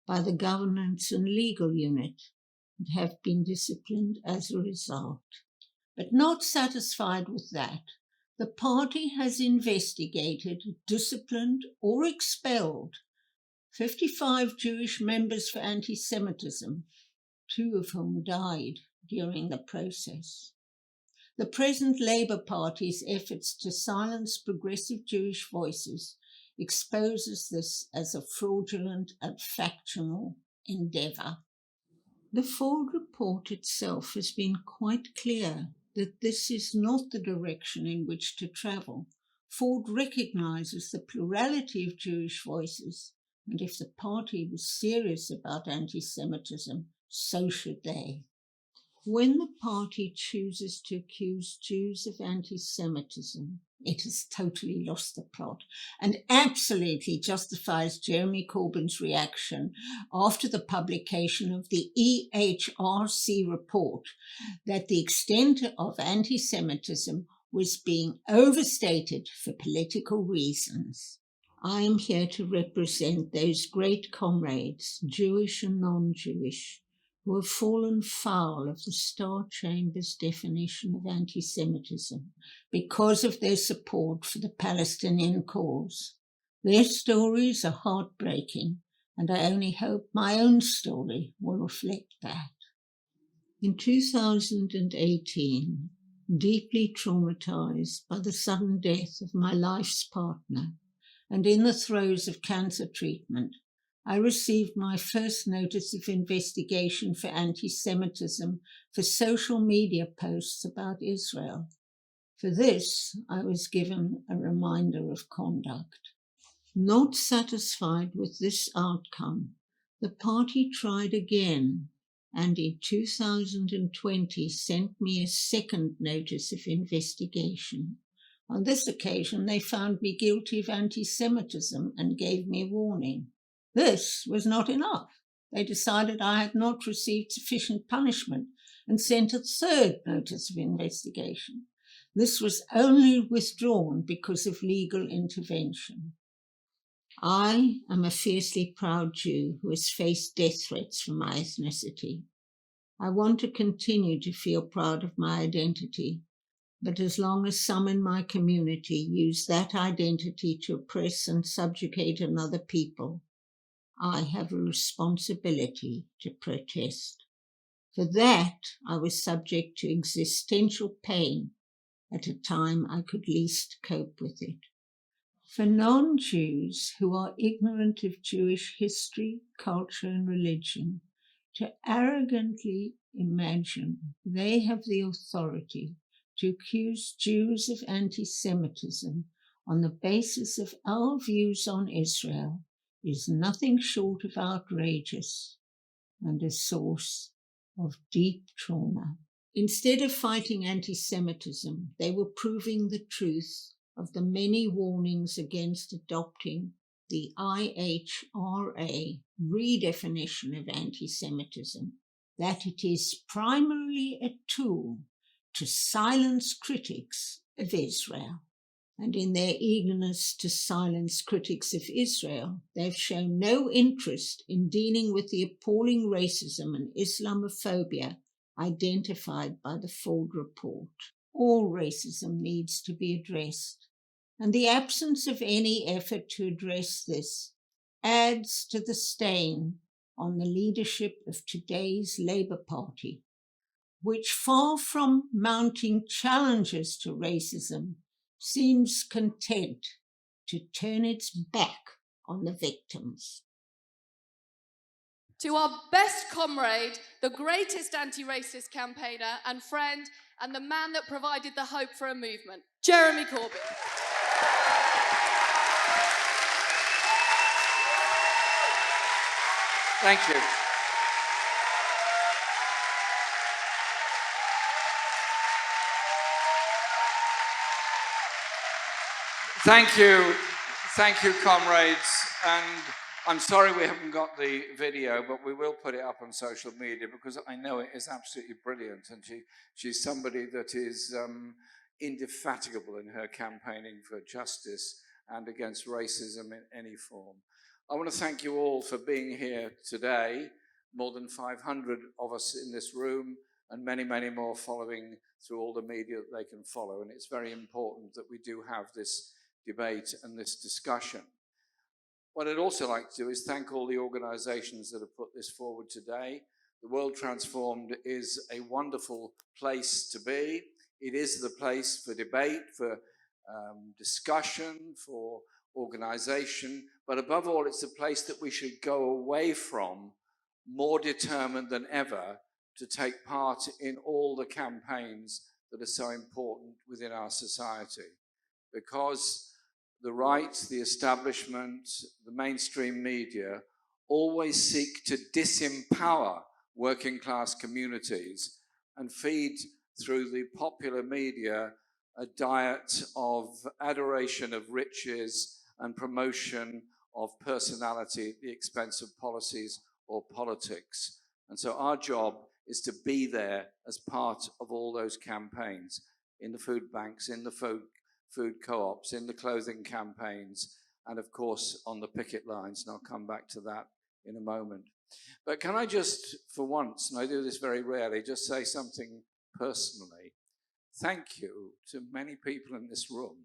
by the Governance and Legal Unit and have been disciplined as a result. But not satisfied with that, the party has investigated, disciplined, or expelled 55 Jewish members for anti-Semitism, 2 of whom died during the process. The present Labour Party's efforts to silence progressive Jewish voices exposes this as a fraudulent and factional endeavour. The Forde report itself has been quite clear that this is not the direction in which to travel. Forde recognises the plurality of Jewish voices, and if the party was serious about anti-Semitism, so should they. When the party chooses to accuse Jews of anti-Semitism, it has totally lost the plot and absolutely justifies Jeremy Corbyn's reaction after the publication of the EHRC report that the extent of anti-Semitism was being overstated for political reasons. I am here to represent those great comrades, Jewish and non-Jewish, who have fallen foul of the Star Chamber's definition of anti-Semitism because of their support for the Palestinian cause. Their stories are heartbreaking, and I only hope my own story will reflect that. In 2018, deeply traumatized by the sudden death of my life's partner, and in the throes of cancer treatment, I received my first notice of investigation for anti-Semitism for social media posts about Israel. For this, I was given a reminder of conduct. Not satisfied with this outcome, the party tried again, and in 2020 sent me a second notice of investigation. On this occasion, they found me guilty of anti-Semitism and gave me a warning. This was not enough. They decided I had not received sufficient punishment and sent a third notice of investigation. This was only withdrawn because of legal intervention. I am a fiercely proud Jew who has faced death threats for my ethnicity. I want to continue to feel proud of my identity, but as long as some in my community use that identity to oppress and subjugate another people, I have a responsibility to protest. For that, I was subject to existential pain at a time I could least cope with it. For non-Jews who are ignorant of Jewish history, culture, and religion, to arrogantly imagine they have the authority to accuse Jews of anti-Semitism on the basis of our views on Israel is nothing short of outrageous and a source of deep trauma. Instead of fighting anti-Semitism, they were proving the truth of the many warnings against adopting the IHRA redefinition of anti-Semitism, that it is primarily a tool to silence critics of Israel. And in their eagerness to silence critics of Israel, they've shown no interest in dealing with the appalling racism and Islamophobia identified by the Forde report. All racism needs to be addressed, and the absence of any effort to address this adds to the stain on the leadership of today's Labour Party, which, far from mounting challenges to racism, seems content to turn its back on the victims. To our best comrade, the greatest anti-racist campaigner and friend, and the man that provided the hope for a movement, Jeremy Corbyn. Thank you. Thank you, comrades. And I'm sorry we haven't got the video, but we will put it up on social media because I know it is absolutely brilliant. And she's somebody that is indefatigable in her campaigning for justice and against racism in any form. I want to thank you all for being here today. More than 500 of us in this room and many, many more following through all the media that they can follow. And it's very important that we do have this debate and this discussion. What I'd also like to do is thank all the organisations that have put this forward today, The World Transformed is a wonderful place to be. It is the place for debate, for discussion, for organisation, but above all, it's a place that we should go away from more determined than ever to take part in all the campaigns that are so important within our society. Because the right, the establishment, the mainstream media always seek to disempower working class communities and feed through the popular media a diet of adoration of riches and promotion of personality at the expense of policies or politics. And so our job is to be there as part of all those campaigns, in the food banks, in the food co-ops, in the clothing campaigns, and of course on the picket lines, and I'll come back to that in a moment. But can I just, for once, and I do this very rarely, just say something personally? Thank you to many people in this room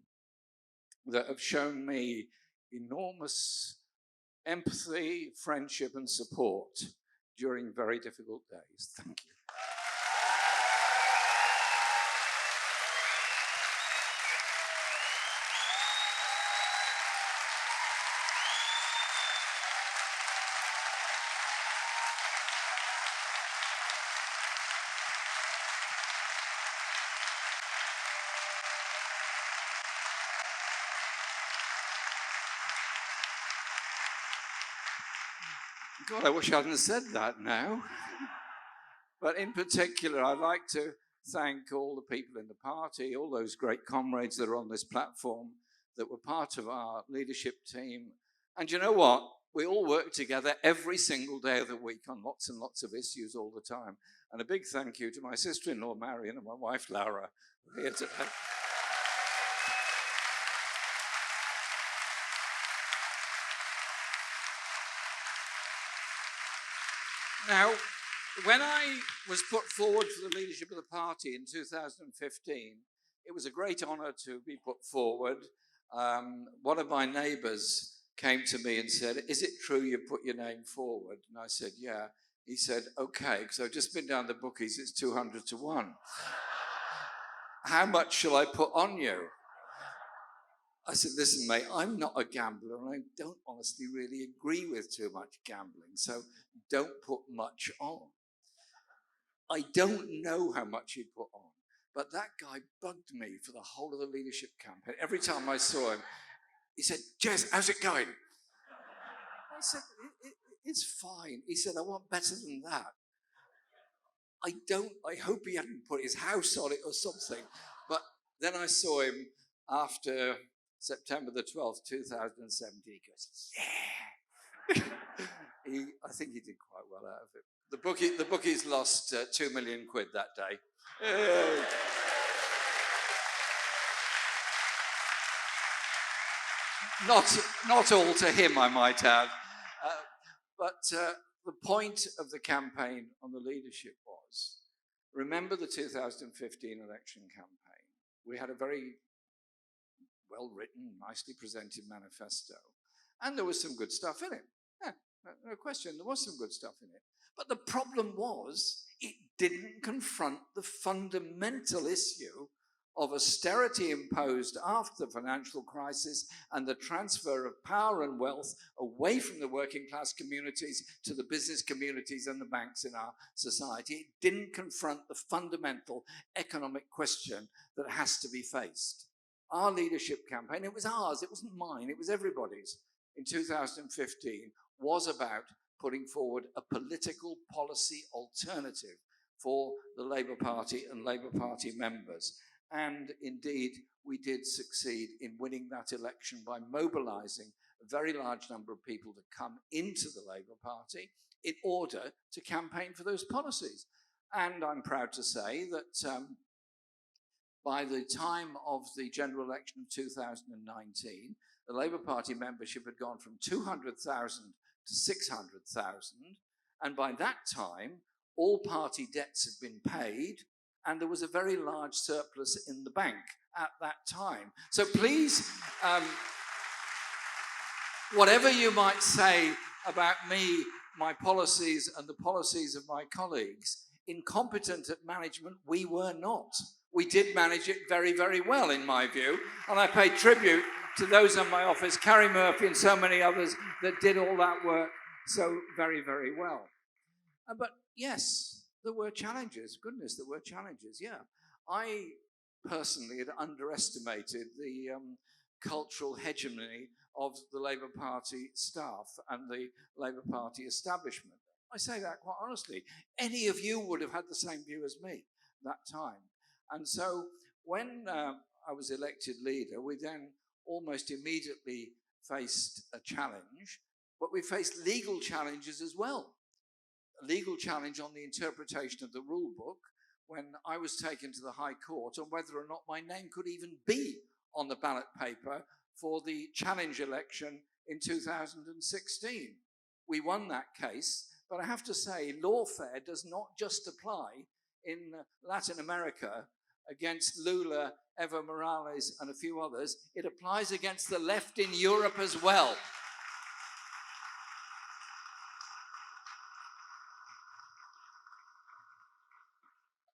that have shown me enormous empathy, friendship, and support during very difficult days. Thank you. God, I wish I hadn't said that now. But in particular, I'd like to thank all the people in the party, all those great comrades that are on this platform that were part of our leadership team. And you know what? We all work together every single day of the week on lots and lots of issues all the time. And a big thank you to my sister-in-law, Marion, and my wife, Laura, who are here today. Now, when I was put forward for the leadership of the party in 2015, it was a great honour to be put forward. One of my neighbours came to me and said, "Is it true you put your name forward?" And I said, "Yeah." He said, "Okay, because I've just been down the bookies, it's 200 to 1. How much shall I put on you?" I said, "Listen, mate, I'm not a gambler and I don't honestly really agree with too much gambling, so don't put much on." I don't know how much he'd put on, but that guy bugged me for the whole of the leadership campaign. Every time I saw him, he said, "Jez, how's it going?" I said, "It's fine." He said, "I want better than that." I hope he hadn't put his house on it or something. But then I saw him after September the 12th, 2017. He goes, "Yeah." I think he did quite well out of it. The bookies lost 2 million quid that day. Not all to him, I might add. But the point of the campaign on the leadership was, remember the 2015 election campaign. We had a very well-written, nicely presented manifesto. And there was some good stuff in it. Yeah, no question, there was some good stuff in it. But the problem was, it didn't confront the fundamental issue of austerity imposed after the financial crisis and the transfer of power and wealth away from the working class communities to the business communities and the banks in our society. It didn't confront the fundamental economic question that has to be faced. Our leadership campaign, it was ours, it wasn't mine, it was everybody's, in 2015, was about putting forward a political policy alternative for the Labour Party and Labour Party members. And indeed, we did succeed in winning that election by mobilising a very large number of people to come into the Labour Party in order to campaign for those policies. And I'm proud to say that by the time of the general election of 2019, the Labour Party membership had gone from 200,000 to 600,000. And by that time, all party debts had been paid, and there was a very large surplus in the bank at that time. So please, whatever you might say about me my policies and the policies of my colleagues. Incompetent at management, we were not. We did manage it very, very well, in my view, and I pay tribute to those in my office, Carrie Murphy and so many others that did all that work so very, very well. But yes, there were challenges. Goodness, there were challenges, yeah. I personally had underestimated the cultural hegemony of the Labour Party staff and the Labour Party establishment. I say that quite honestly. Any of you would have had the same view as me that time. And so when I was elected leader, we then almost immediately faced a challenge, but we faced legal challenges as well. A legal challenge on the interpretation of the rule book when I was taken to the High Court on whether or not my name could even be on the ballot paper for the challenge election in 2016. We won that case, but I have to say lawfare does not just apply in Latin America against Lula, Evo Morales and a few others. It applies against the left in Europe as well.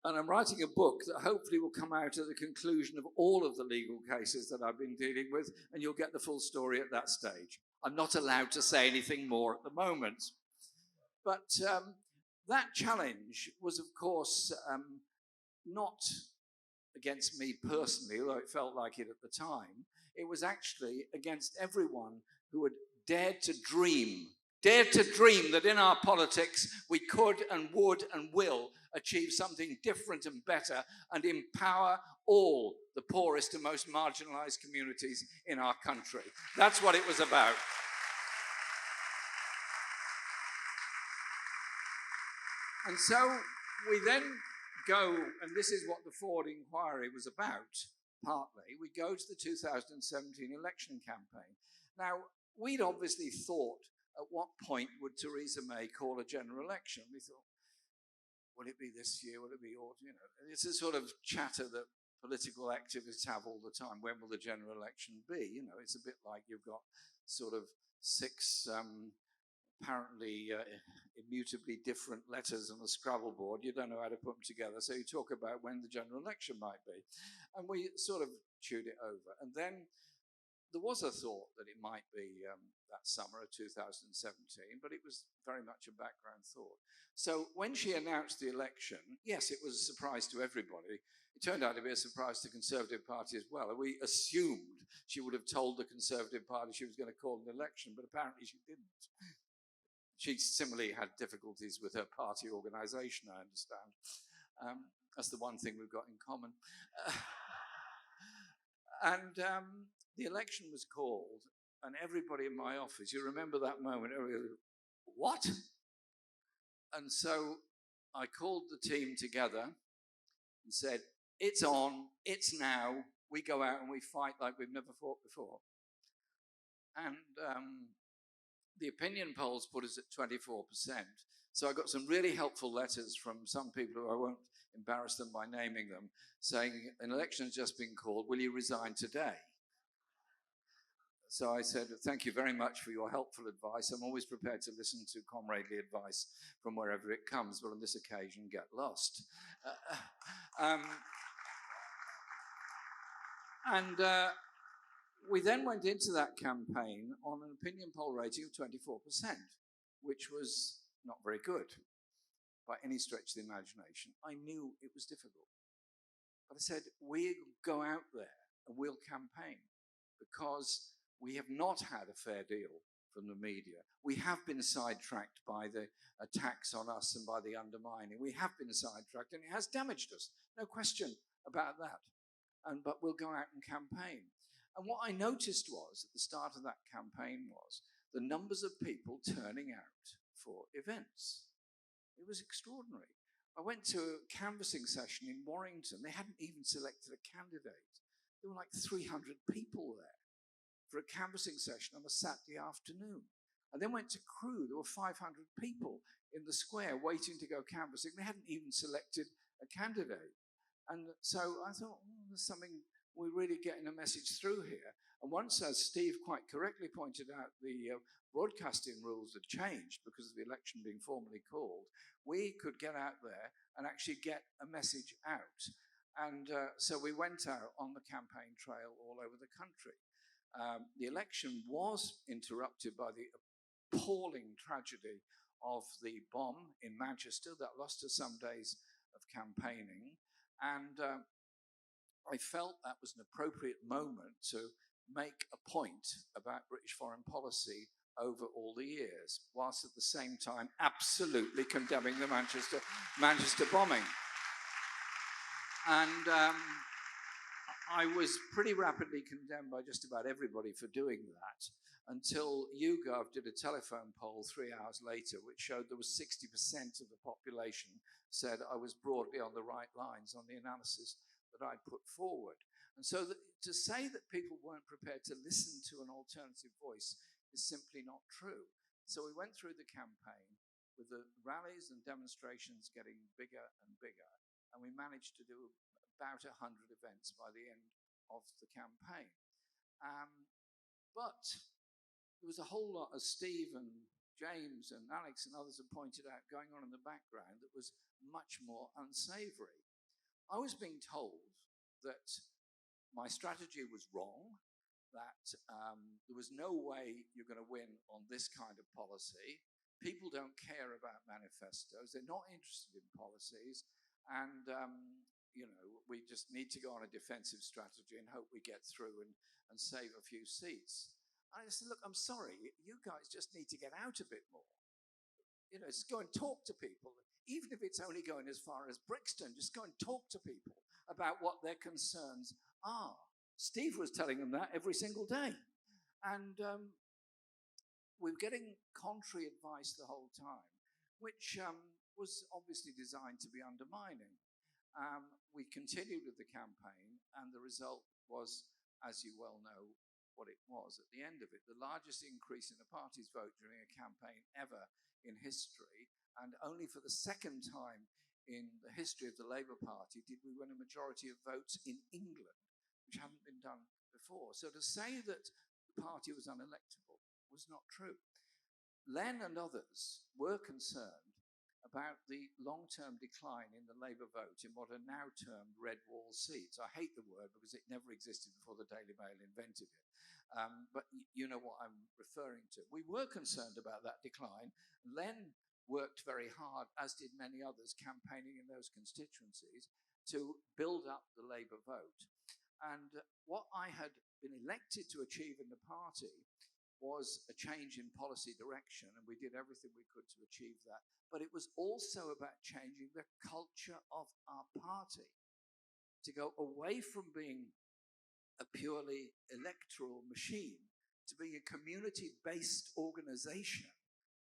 And I'm writing a book that hopefully will come out at the conclusion of all of the legal cases that I've been dealing with, and you'll get the full story at that stage. I'm not allowed to say anything more at the moment. But that challenge was, of course, not against me personally, although it felt like it at the time. It was actually against everyone who had dared to dream that in our politics we could and would and will achieve something different and better and empower all the poorest and most marginalized communities in our country. That's what it was about. And so we then go, and this is what the Forde inquiry was about, partly, we go to the 2017 election campaign. Now, we'd obviously thought, at what point would Theresa May call a general election? We thought, will it be this year? Will it be autumn? You know, it's a sort of chatter that political activists have all the time. When will the general election be? You know, it's a bit like you've got sort of 6 apparently immutably different letters on a Scrabble board. You don't know how to put them together, so you talk about when the general election might be. And we sort of chewed it over. And then there was a thought that it might be that summer of 2017, but it was very much a background thought. So when she announced the election, yes, it was a surprise to everybody. It turned out to be a surprise to the Conservative Party as well. We assumed she would have told the Conservative Party she was going to call an election, but apparently she didn't. She similarly had difficulties with her party organisation, I understand. That's the one thing we've got in common. The election was called, and everybody in my office, you remember that moment, everybody, what? And so I called the team together and said, it's on, it's now, we go out and we fight like we've never fought before. And the opinion polls put us at 24%. So I got some really helpful letters from some people who I won't embarrass them by naming them, saying, an election has just been called, will you resign today? So I said, thank you very much for your helpful advice. I'm always prepared to listen to comradely advice from wherever it comes, but on this occasion, get lost. We then went into that campaign on an opinion poll rating of 24%, which was not very good by any stretch of the imagination. I knew it was difficult. But I said, we'll go out there and we'll campaign because we have not had a fair deal from the media. We have been sidetracked by the attacks on us and by the undermining. We have been sidetracked and it has damaged us. No question about that. But we'll go out and campaign. And what I noticed was, at the start of that campaign, was the numbers of people turning out for events. It was extraordinary. I went to a canvassing session in Warrington. They hadn't even selected a candidate. There were like 300 people there for a canvassing session on a Saturday afternoon. I then went to Crewe. There were 500 people in the square waiting to go canvassing. They hadn't even selected a candidate. And so I thought, there's something, we're really getting a message through here. And once, as Steve quite correctly pointed out, the broadcasting rules had changed because of the election being formally called, we could get out there and actually get a message out. And so we went out on the campaign trail all over the country. The election was interrupted by the appalling tragedy of the bomb in Manchester that lost us some days of campaigning. And I felt that was an appropriate moment to make a point about British foreign policy over all the years, whilst at the same time absolutely condemning the Manchester bombing. And I was pretty rapidly condemned by just about everybody for doing that, until YouGov did a telephone poll 3 hours later, which showed there was 60% of the population said I was broadly on the right lines on the analysis that I'd put forward. And so to say that people weren't prepared to listen to an alternative voice is simply not true. So we went through the campaign with the rallies and demonstrations getting bigger and bigger, and we managed to do about 100 events by the end of the campaign. But there was a whole lot, as Steve and James and Alex and others have pointed out, going on in the background that was much more unsavoury. I was being told that my strategy was wrong, that there was no way you're going to win on this kind of policy. People don't care about manifestos. They're not interested in policies. And, you know, we just need to go on a defensive strategy and hope we get through and save a few seats. And I said, look, I'm sorry, you guys just need to get out a bit more. You know, just go and talk to people. Even if it's only going as far as Brixton, just go and talk to people about what their concerns are. Steve was telling them that every single day. And we were getting contrary advice the whole time, which was obviously designed to be undermining. We continued with the campaign, and the result was, as you well know, what it was at the end of it. The largest increase in a party's vote during a campaign ever in history, and only for the second time in the history of the Labour Party did we win a majority of votes in England, which hadn't been done before. So to say that the party was unelectable was not true. Len and others were concerned about the long-term decline in the Labour vote in what are now termed red wall seats. I hate the word because it never existed before the Daily Mail invented it. But you know what I'm referring to. We were concerned about that decline. Len worked very hard, as did many others, campaigning in those constituencies to build up the Labour vote. And what I had been elected to achieve in the party was a change in policy direction, and we did everything we could to achieve that. But it was also about changing the culture of our party, to go away from being a purely electoral machine to being a community-based organization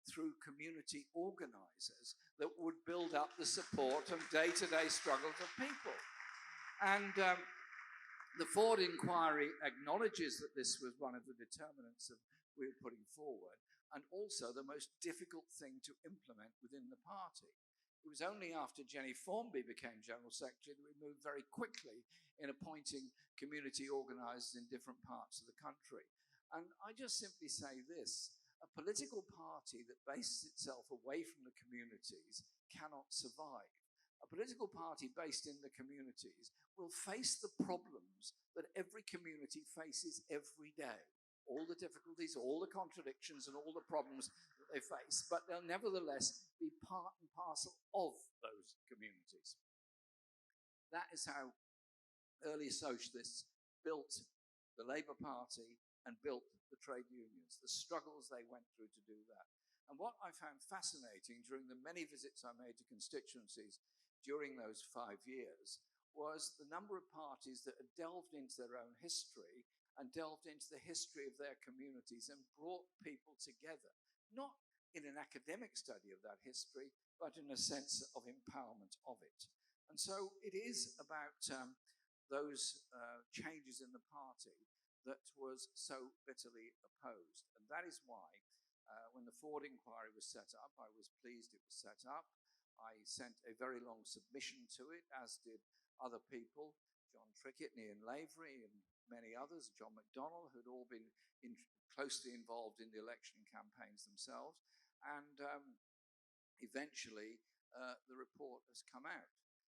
through community organizers that would build up the support and day-to-day struggles of people. And the Forde inquiry acknowledges that this was one of the determinants of we were putting forward, and also the most difficult thing to implement within the party. It was only after Jenny Formby became General Secretary that we moved very quickly in appointing community organisers in different parts of the country. And I just simply say this: a political party that bases itself away from the communities cannot survive. A political party based in the communities will face the problems that every community faces every day. All the difficulties, all the contradictions, and all the problems that they face, but they'll nevertheless be part and parcel of those communities. That is how early socialists built the Labour Party and built the trade unions, the struggles they went through to do that. And what I found fascinating during the many visits I made to constituencies during those 5 years was the number of parties that had delved into their own history and delved into the history of their communities and brought people together, not in an academic study of that history, but in a sense of empowerment of it. And so it is about those changes in the party that was so bitterly opposed. And that is why when the Forde inquiry was set up, I was pleased it was set up. I sent a very long submission to it, as did other people, John Trickett and Ian Lavery and many others, John McDonnell, who'd all been closely involved in the election campaigns themselves. And eventually, the report has come out.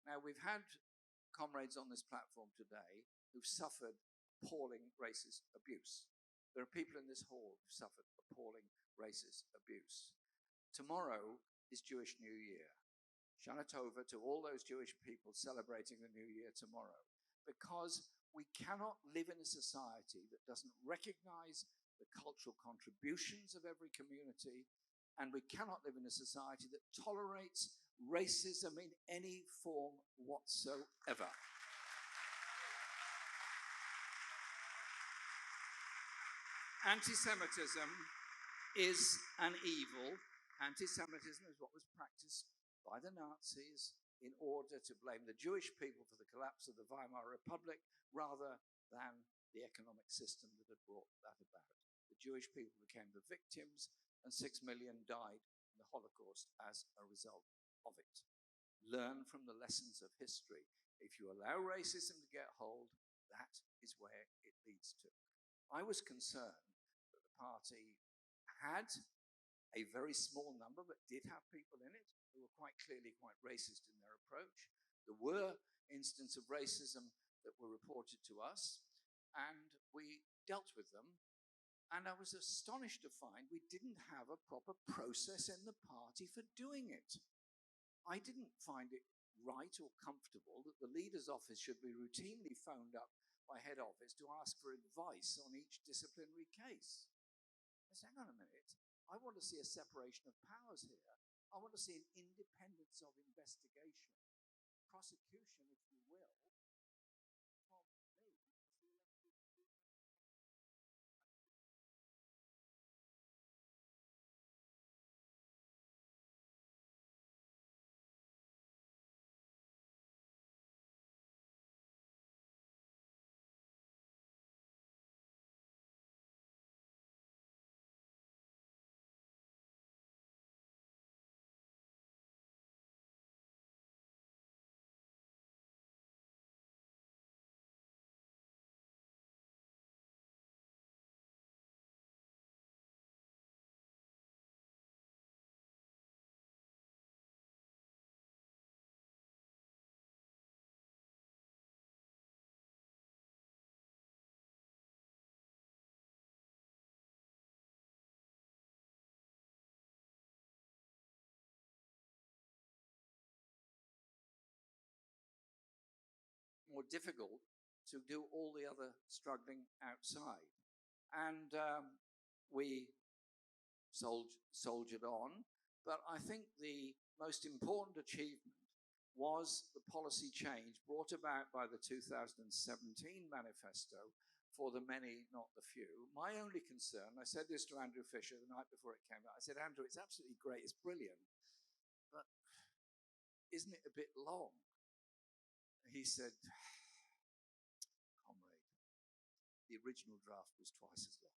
Now, we've had comrades on this platform today who've suffered appalling racist abuse. There are people in this hall who've suffered appalling racist abuse. Tomorrow is Jewish New Year. Shana Tova to all those Jewish people celebrating the New Year tomorrow, because we cannot live in a society that doesn't recognize the cultural contributions of every community, and we cannot live in a society that tolerates racism in any form whatsoever. Anti-Semitism is an evil. Anti-Semitism is what was practiced by the Nazis in order to blame the Jewish people for the collapse of the Weimar Republic rather than the economic system that had brought that about. The Jewish people became the victims, and 6 million died in the Holocaust as a result of it. Learn from the lessons of history. If you allow racism to get hold, that is where it leads to. I was concerned that the party had a very small number, but did have people in it who were quite clearly quite racist in their approach. There were instances of racism that were reported to us, and we dealt with them. And I was astonished to find we didn't have a proper process in the party for doing it. I didn't find it right or comfortable that the leader's office should be routinely phoned up by head office to ask for advice on each disciplinary case. I said, hang on a minute, I want to see a separation of powers here. I want to see an independence of investigation, prosecution, if you will, from me as the elected leader. More difficult to do all the other struggling outside. And we soldiered on, but I think the most important achievement was the policy change brought about by the 2017 manifesto for the many, not the few. My only concern, I said this to Andrew Fisher the night before it came out, I said, Andrew, it's absolutely great, it's brilliant, but isn't it a bit long? He said, comrade, the original draft was twice as long.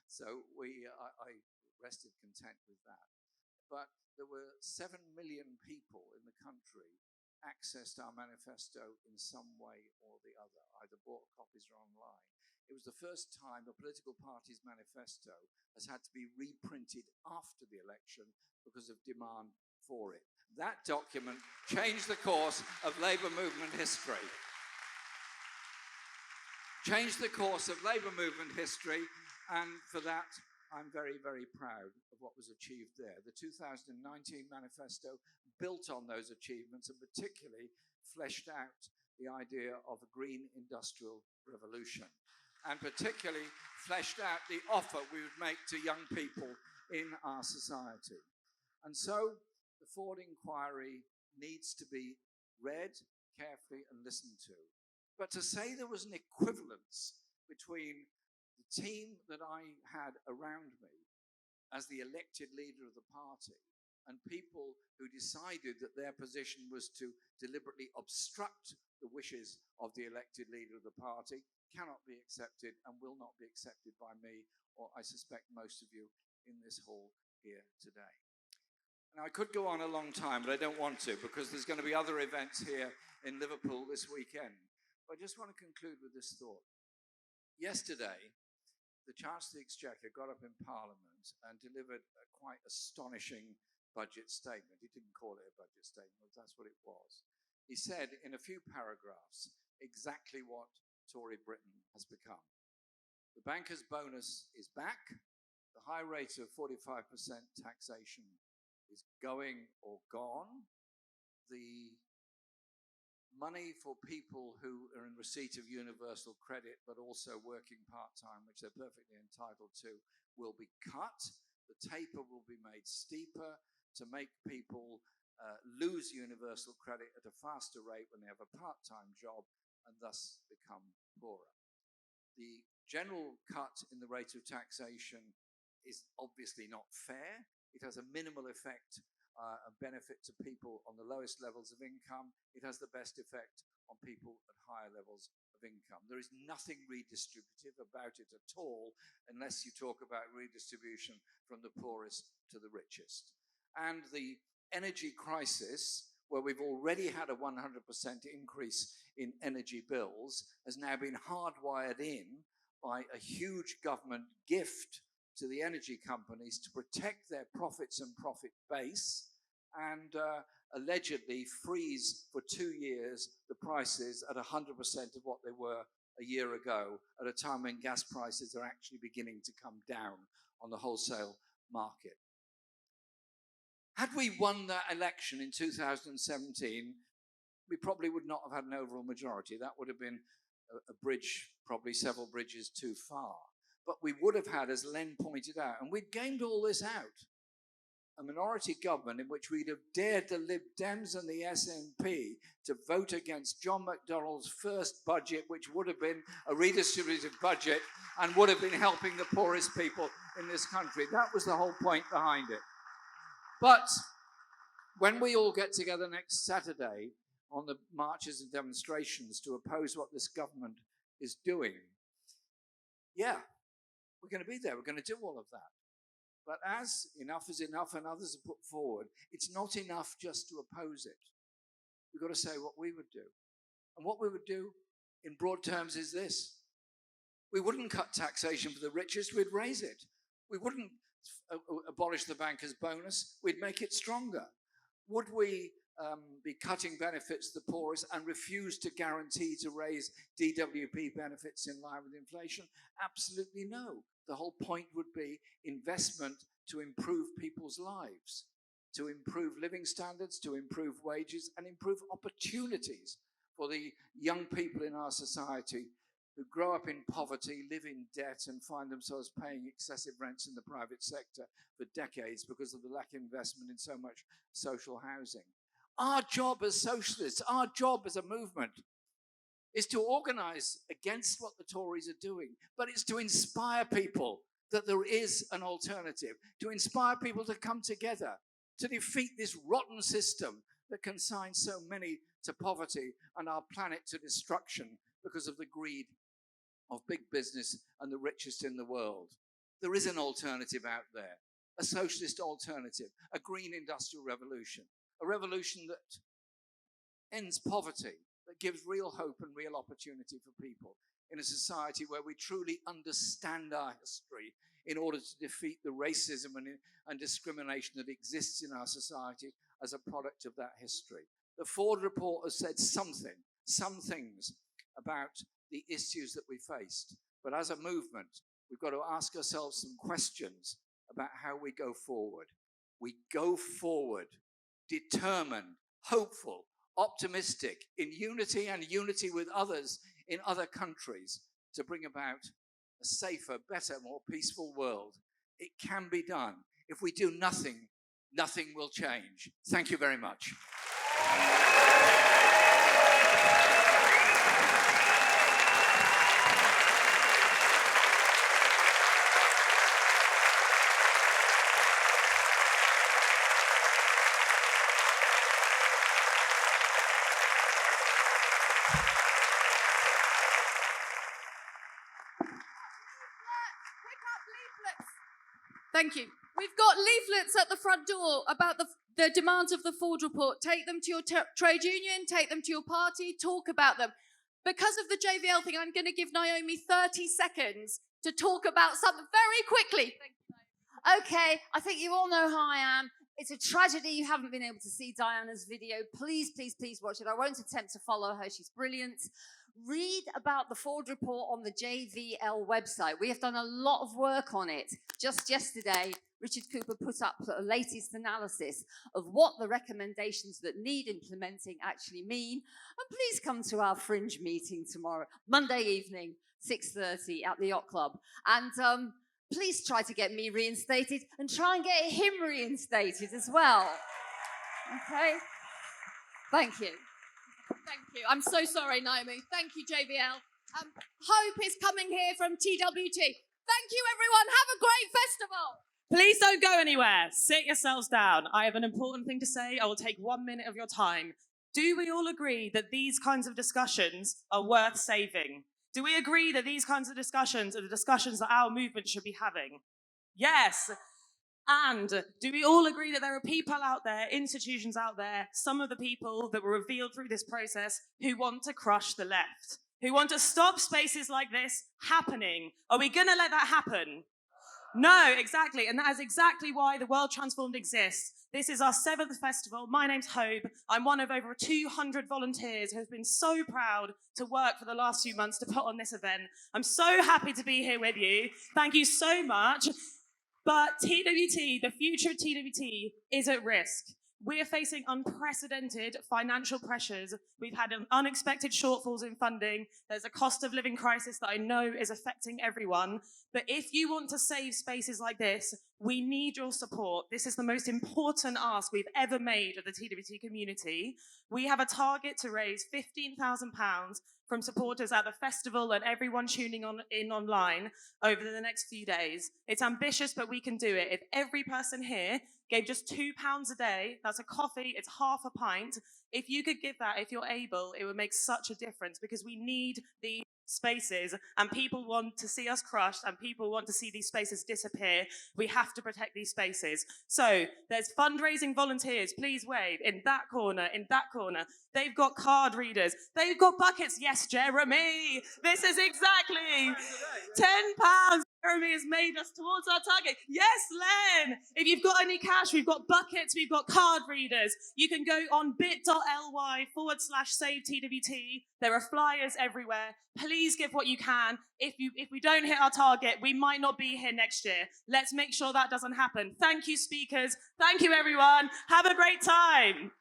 So I rested content with that. But there were 7 million people in the country accessed our manifesto in some way or the other, either bought copies or online. It was the first time a political party's manifesto has had to be reprinted after the election because of demand for it. That document changed the course of Labour movement history. Changed the course of Labour movement history, and for that, I'm very, very proud of what was achieved there. The 2019 manifesto built on those achievements and particularly fleshed out the idea of a green industrial revolution, and particularly fleshed out the offer we would make to young people in our society. And so the Forde inquiry needs to be read carefully and listened to. But to say there was an equivalence between the team that I had around me as the elected leader of the party and people who decided that their position was to deliberately obstruct the wishes of the elected leader of the party cannot be accepted and will not be accepted by me, or I suspect most of you in this hall here today. Now, I could go on a long time, but I don't want to, because there's going to be other events here in Liverpool this weekend. I just want to conclude with this thought. Yesterday, the Chancellor of the Exchequer got up in Parliament and delivered a quite astonishing budget statement. He didn't call it a budget statement, but that's what it was. He said in a few paragraphs exactly what Tory Britain has become. The banker's bonus is back. The high rate of 45% taxation is going or gone. The money for people who are in receipt of universal credit but also working part-time, which they're perfectly entitled to, will be cut. The taper will be made steeper to make people lose universal credit at a faster rate when they have a part-time job and thus become poorer. The general cut in the rate of taxation is obviously not fair. It has a minimal effect and benefit to people on the lowest levels of income. It has the best effect on people at higher levels of income. There is nothing redistributive about it at all unless you talk about redistribution from the poorest to the richest. And the energy crisis, where we've already had a 100% increase in energy bills, has now been hardwired in by a huge government gift to the energy companies to protect their profits and profit base and allegedly freeze for 2 years the prices at 100% of what they were a year ago, at a time when gas prices are actually beginning to come down on the wholesale market. Had we won that election in 2017, we probably would not have had an overall majority. That would have been a bridge, probably several bridges too far. But we would have had, as Len pointed out, and we'd gamed all this out, a minority government in which we'd have dared the Lib Dems and the SNP to vote against John McDonnell's first budget, which would have been a redistributive budget and would have been helping the poorest people in this country. That was the whole point behind it. But when we all get together next Saturday on the marches and demonstrations to oppose what this government is doing, yeah, we're going to be there. We're going to do all of that. But as enough is enough and others are put forward, it's not enough just to oppose it. We've got to say what we would do. And what we would do in broad terms is this. We wouldn't cut taxation for the richest, we'd raise it. We wouldn't abolish the banker's bonus, we'd make it stronger. Would we be cutting benefits to the poorest and refuse to guarantee to raise DWP benefits in line with inflation? Absolutely no. The whole point would be investment to improve people's lives, to improve living standards, to improve wages, and improve opportunities for the young people in our society who grow up in poverty, live in debt, and find themselves paying excessive rents in the private sector for decades because of the lack of investment in so much social housing. Our job as socialists, our job as a movement, is to organise against what the Tories are doing, but it's to inspire people that there is an alternative, to inspire people to come together, to defeat this rotten system that consigns so many to poverty and our planet to destruction because of the greed of big business and the richest in the world. There is an alternative out there, a socialist alternative, a green industrial revolution, a revolution that ends poverty, that gives real hope and real opportunity for people in a society where we truly understand our history in order to defeat the racism and discrimination that exists in our society as a product of that history. The Forde report has said some things about the issues that we faced. But as a movement, we've got to ask ourselves some questions about how we go forward. We go forward determined, hopeful, optimistic, in unity and unity with others in other countries to bring about a safer, better, more peaceful world. It can be done. If we do nothing, nothing will change. Thank you very much. Thank you. We've got leaflets at the front door about the demands of the Forde report. Take them to your trade union, take them to your party, talk about them. because of the JVL thing, I'm going to give Naomi 30 seconds to talk about something very quickly. Okay, I think you all know how I am. It's a tragedy you haven't been able to see Diana's video. Please, please, please watch it. I won't attempt to follow her. She's brilliant. Read about the Forde report on the JVL website. We have done a lot of work on it. Just yesterday, Richard Cooper put up the latest analysis of what the recommendations that need implementing actually mean. And please come to our fringe meeting tomorrow, Monday evening, 6:30 at the Yacht Club. And please try to get me reinstated and try and get him reinstated as well. Okay? Thank you. Thank you. I'm so sorry, Naomi. Thank you, JVL. Hope is coming here from TWT. Thank you, everyone. Have a great festival. Please don't go anywhere. Sit yourselves down. I have an important thing to say. I will take 1 minute of your time. Do we all agree that these kinds of discussions are worth saving? Do we agree that these kinds of discussions are the discussions that our movement should be having? Yes. And do we all agree that there are people out there, institutions out there, some of the people that were revealed through this process who want to crush the left, who want to stop spaces like this happening? Are we going to let that happen? No, exactly. And that is exactly why the World Transformed exists. This is our 7th festival. My name's Hope. I'm one of over 200 volunteers who have been so proud to work for the last few months to put on this event. I'm so happy to be here with you. Thank you so much. But TWT, the future of TWT, is at risk. We are facing unprecedented financial pressures. We've had unexpected shortfalls in funding. There's a cost of living crisis that I know is affecting everyone. But if you want to save spaces like this, we need your support. This is the most important ask we've ever made of the TWT community. We have a target to raise £15,000 from supporters at the festival and everyone tuning in online over the next few days. It's ambitious, but we can do it. If every person here gave just £2 a day, that's a coffee, it's half a pint. If you could give that, if you're able, it would make such a difference, because we need the spaces, and people want to see us crushed, and people want to see these spaces disappear. We have to protect these spaces. So there's fundraising volunteers, please wave, in that corner, in that corner. They've got card readers, they've got buckets. Yes, Jeremy, this is exactly £10. Jeremy has made us towards our target. Yes, Len, if you've got any cash, we've got buckets, we've got card readers. You can go on bit.ly/SaveTWT. There are flyers everywhere. Please give what you can. If we don't hit our target, we might not be here next year. Let's make sure that doesn't happen. Thank you, speakers. Thank you, everyone. Have a great time.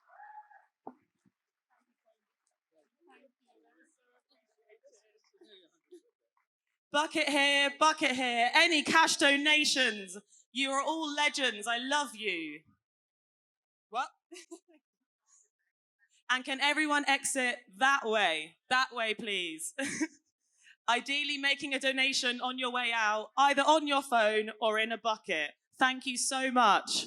Bucket here, bucket here. Any cash donations? You are all legends. I love you. What? And can everyone exit that way? That way, please. Ideally, making a donation on your way out, either on your phone or in a bucket. Thank you so much.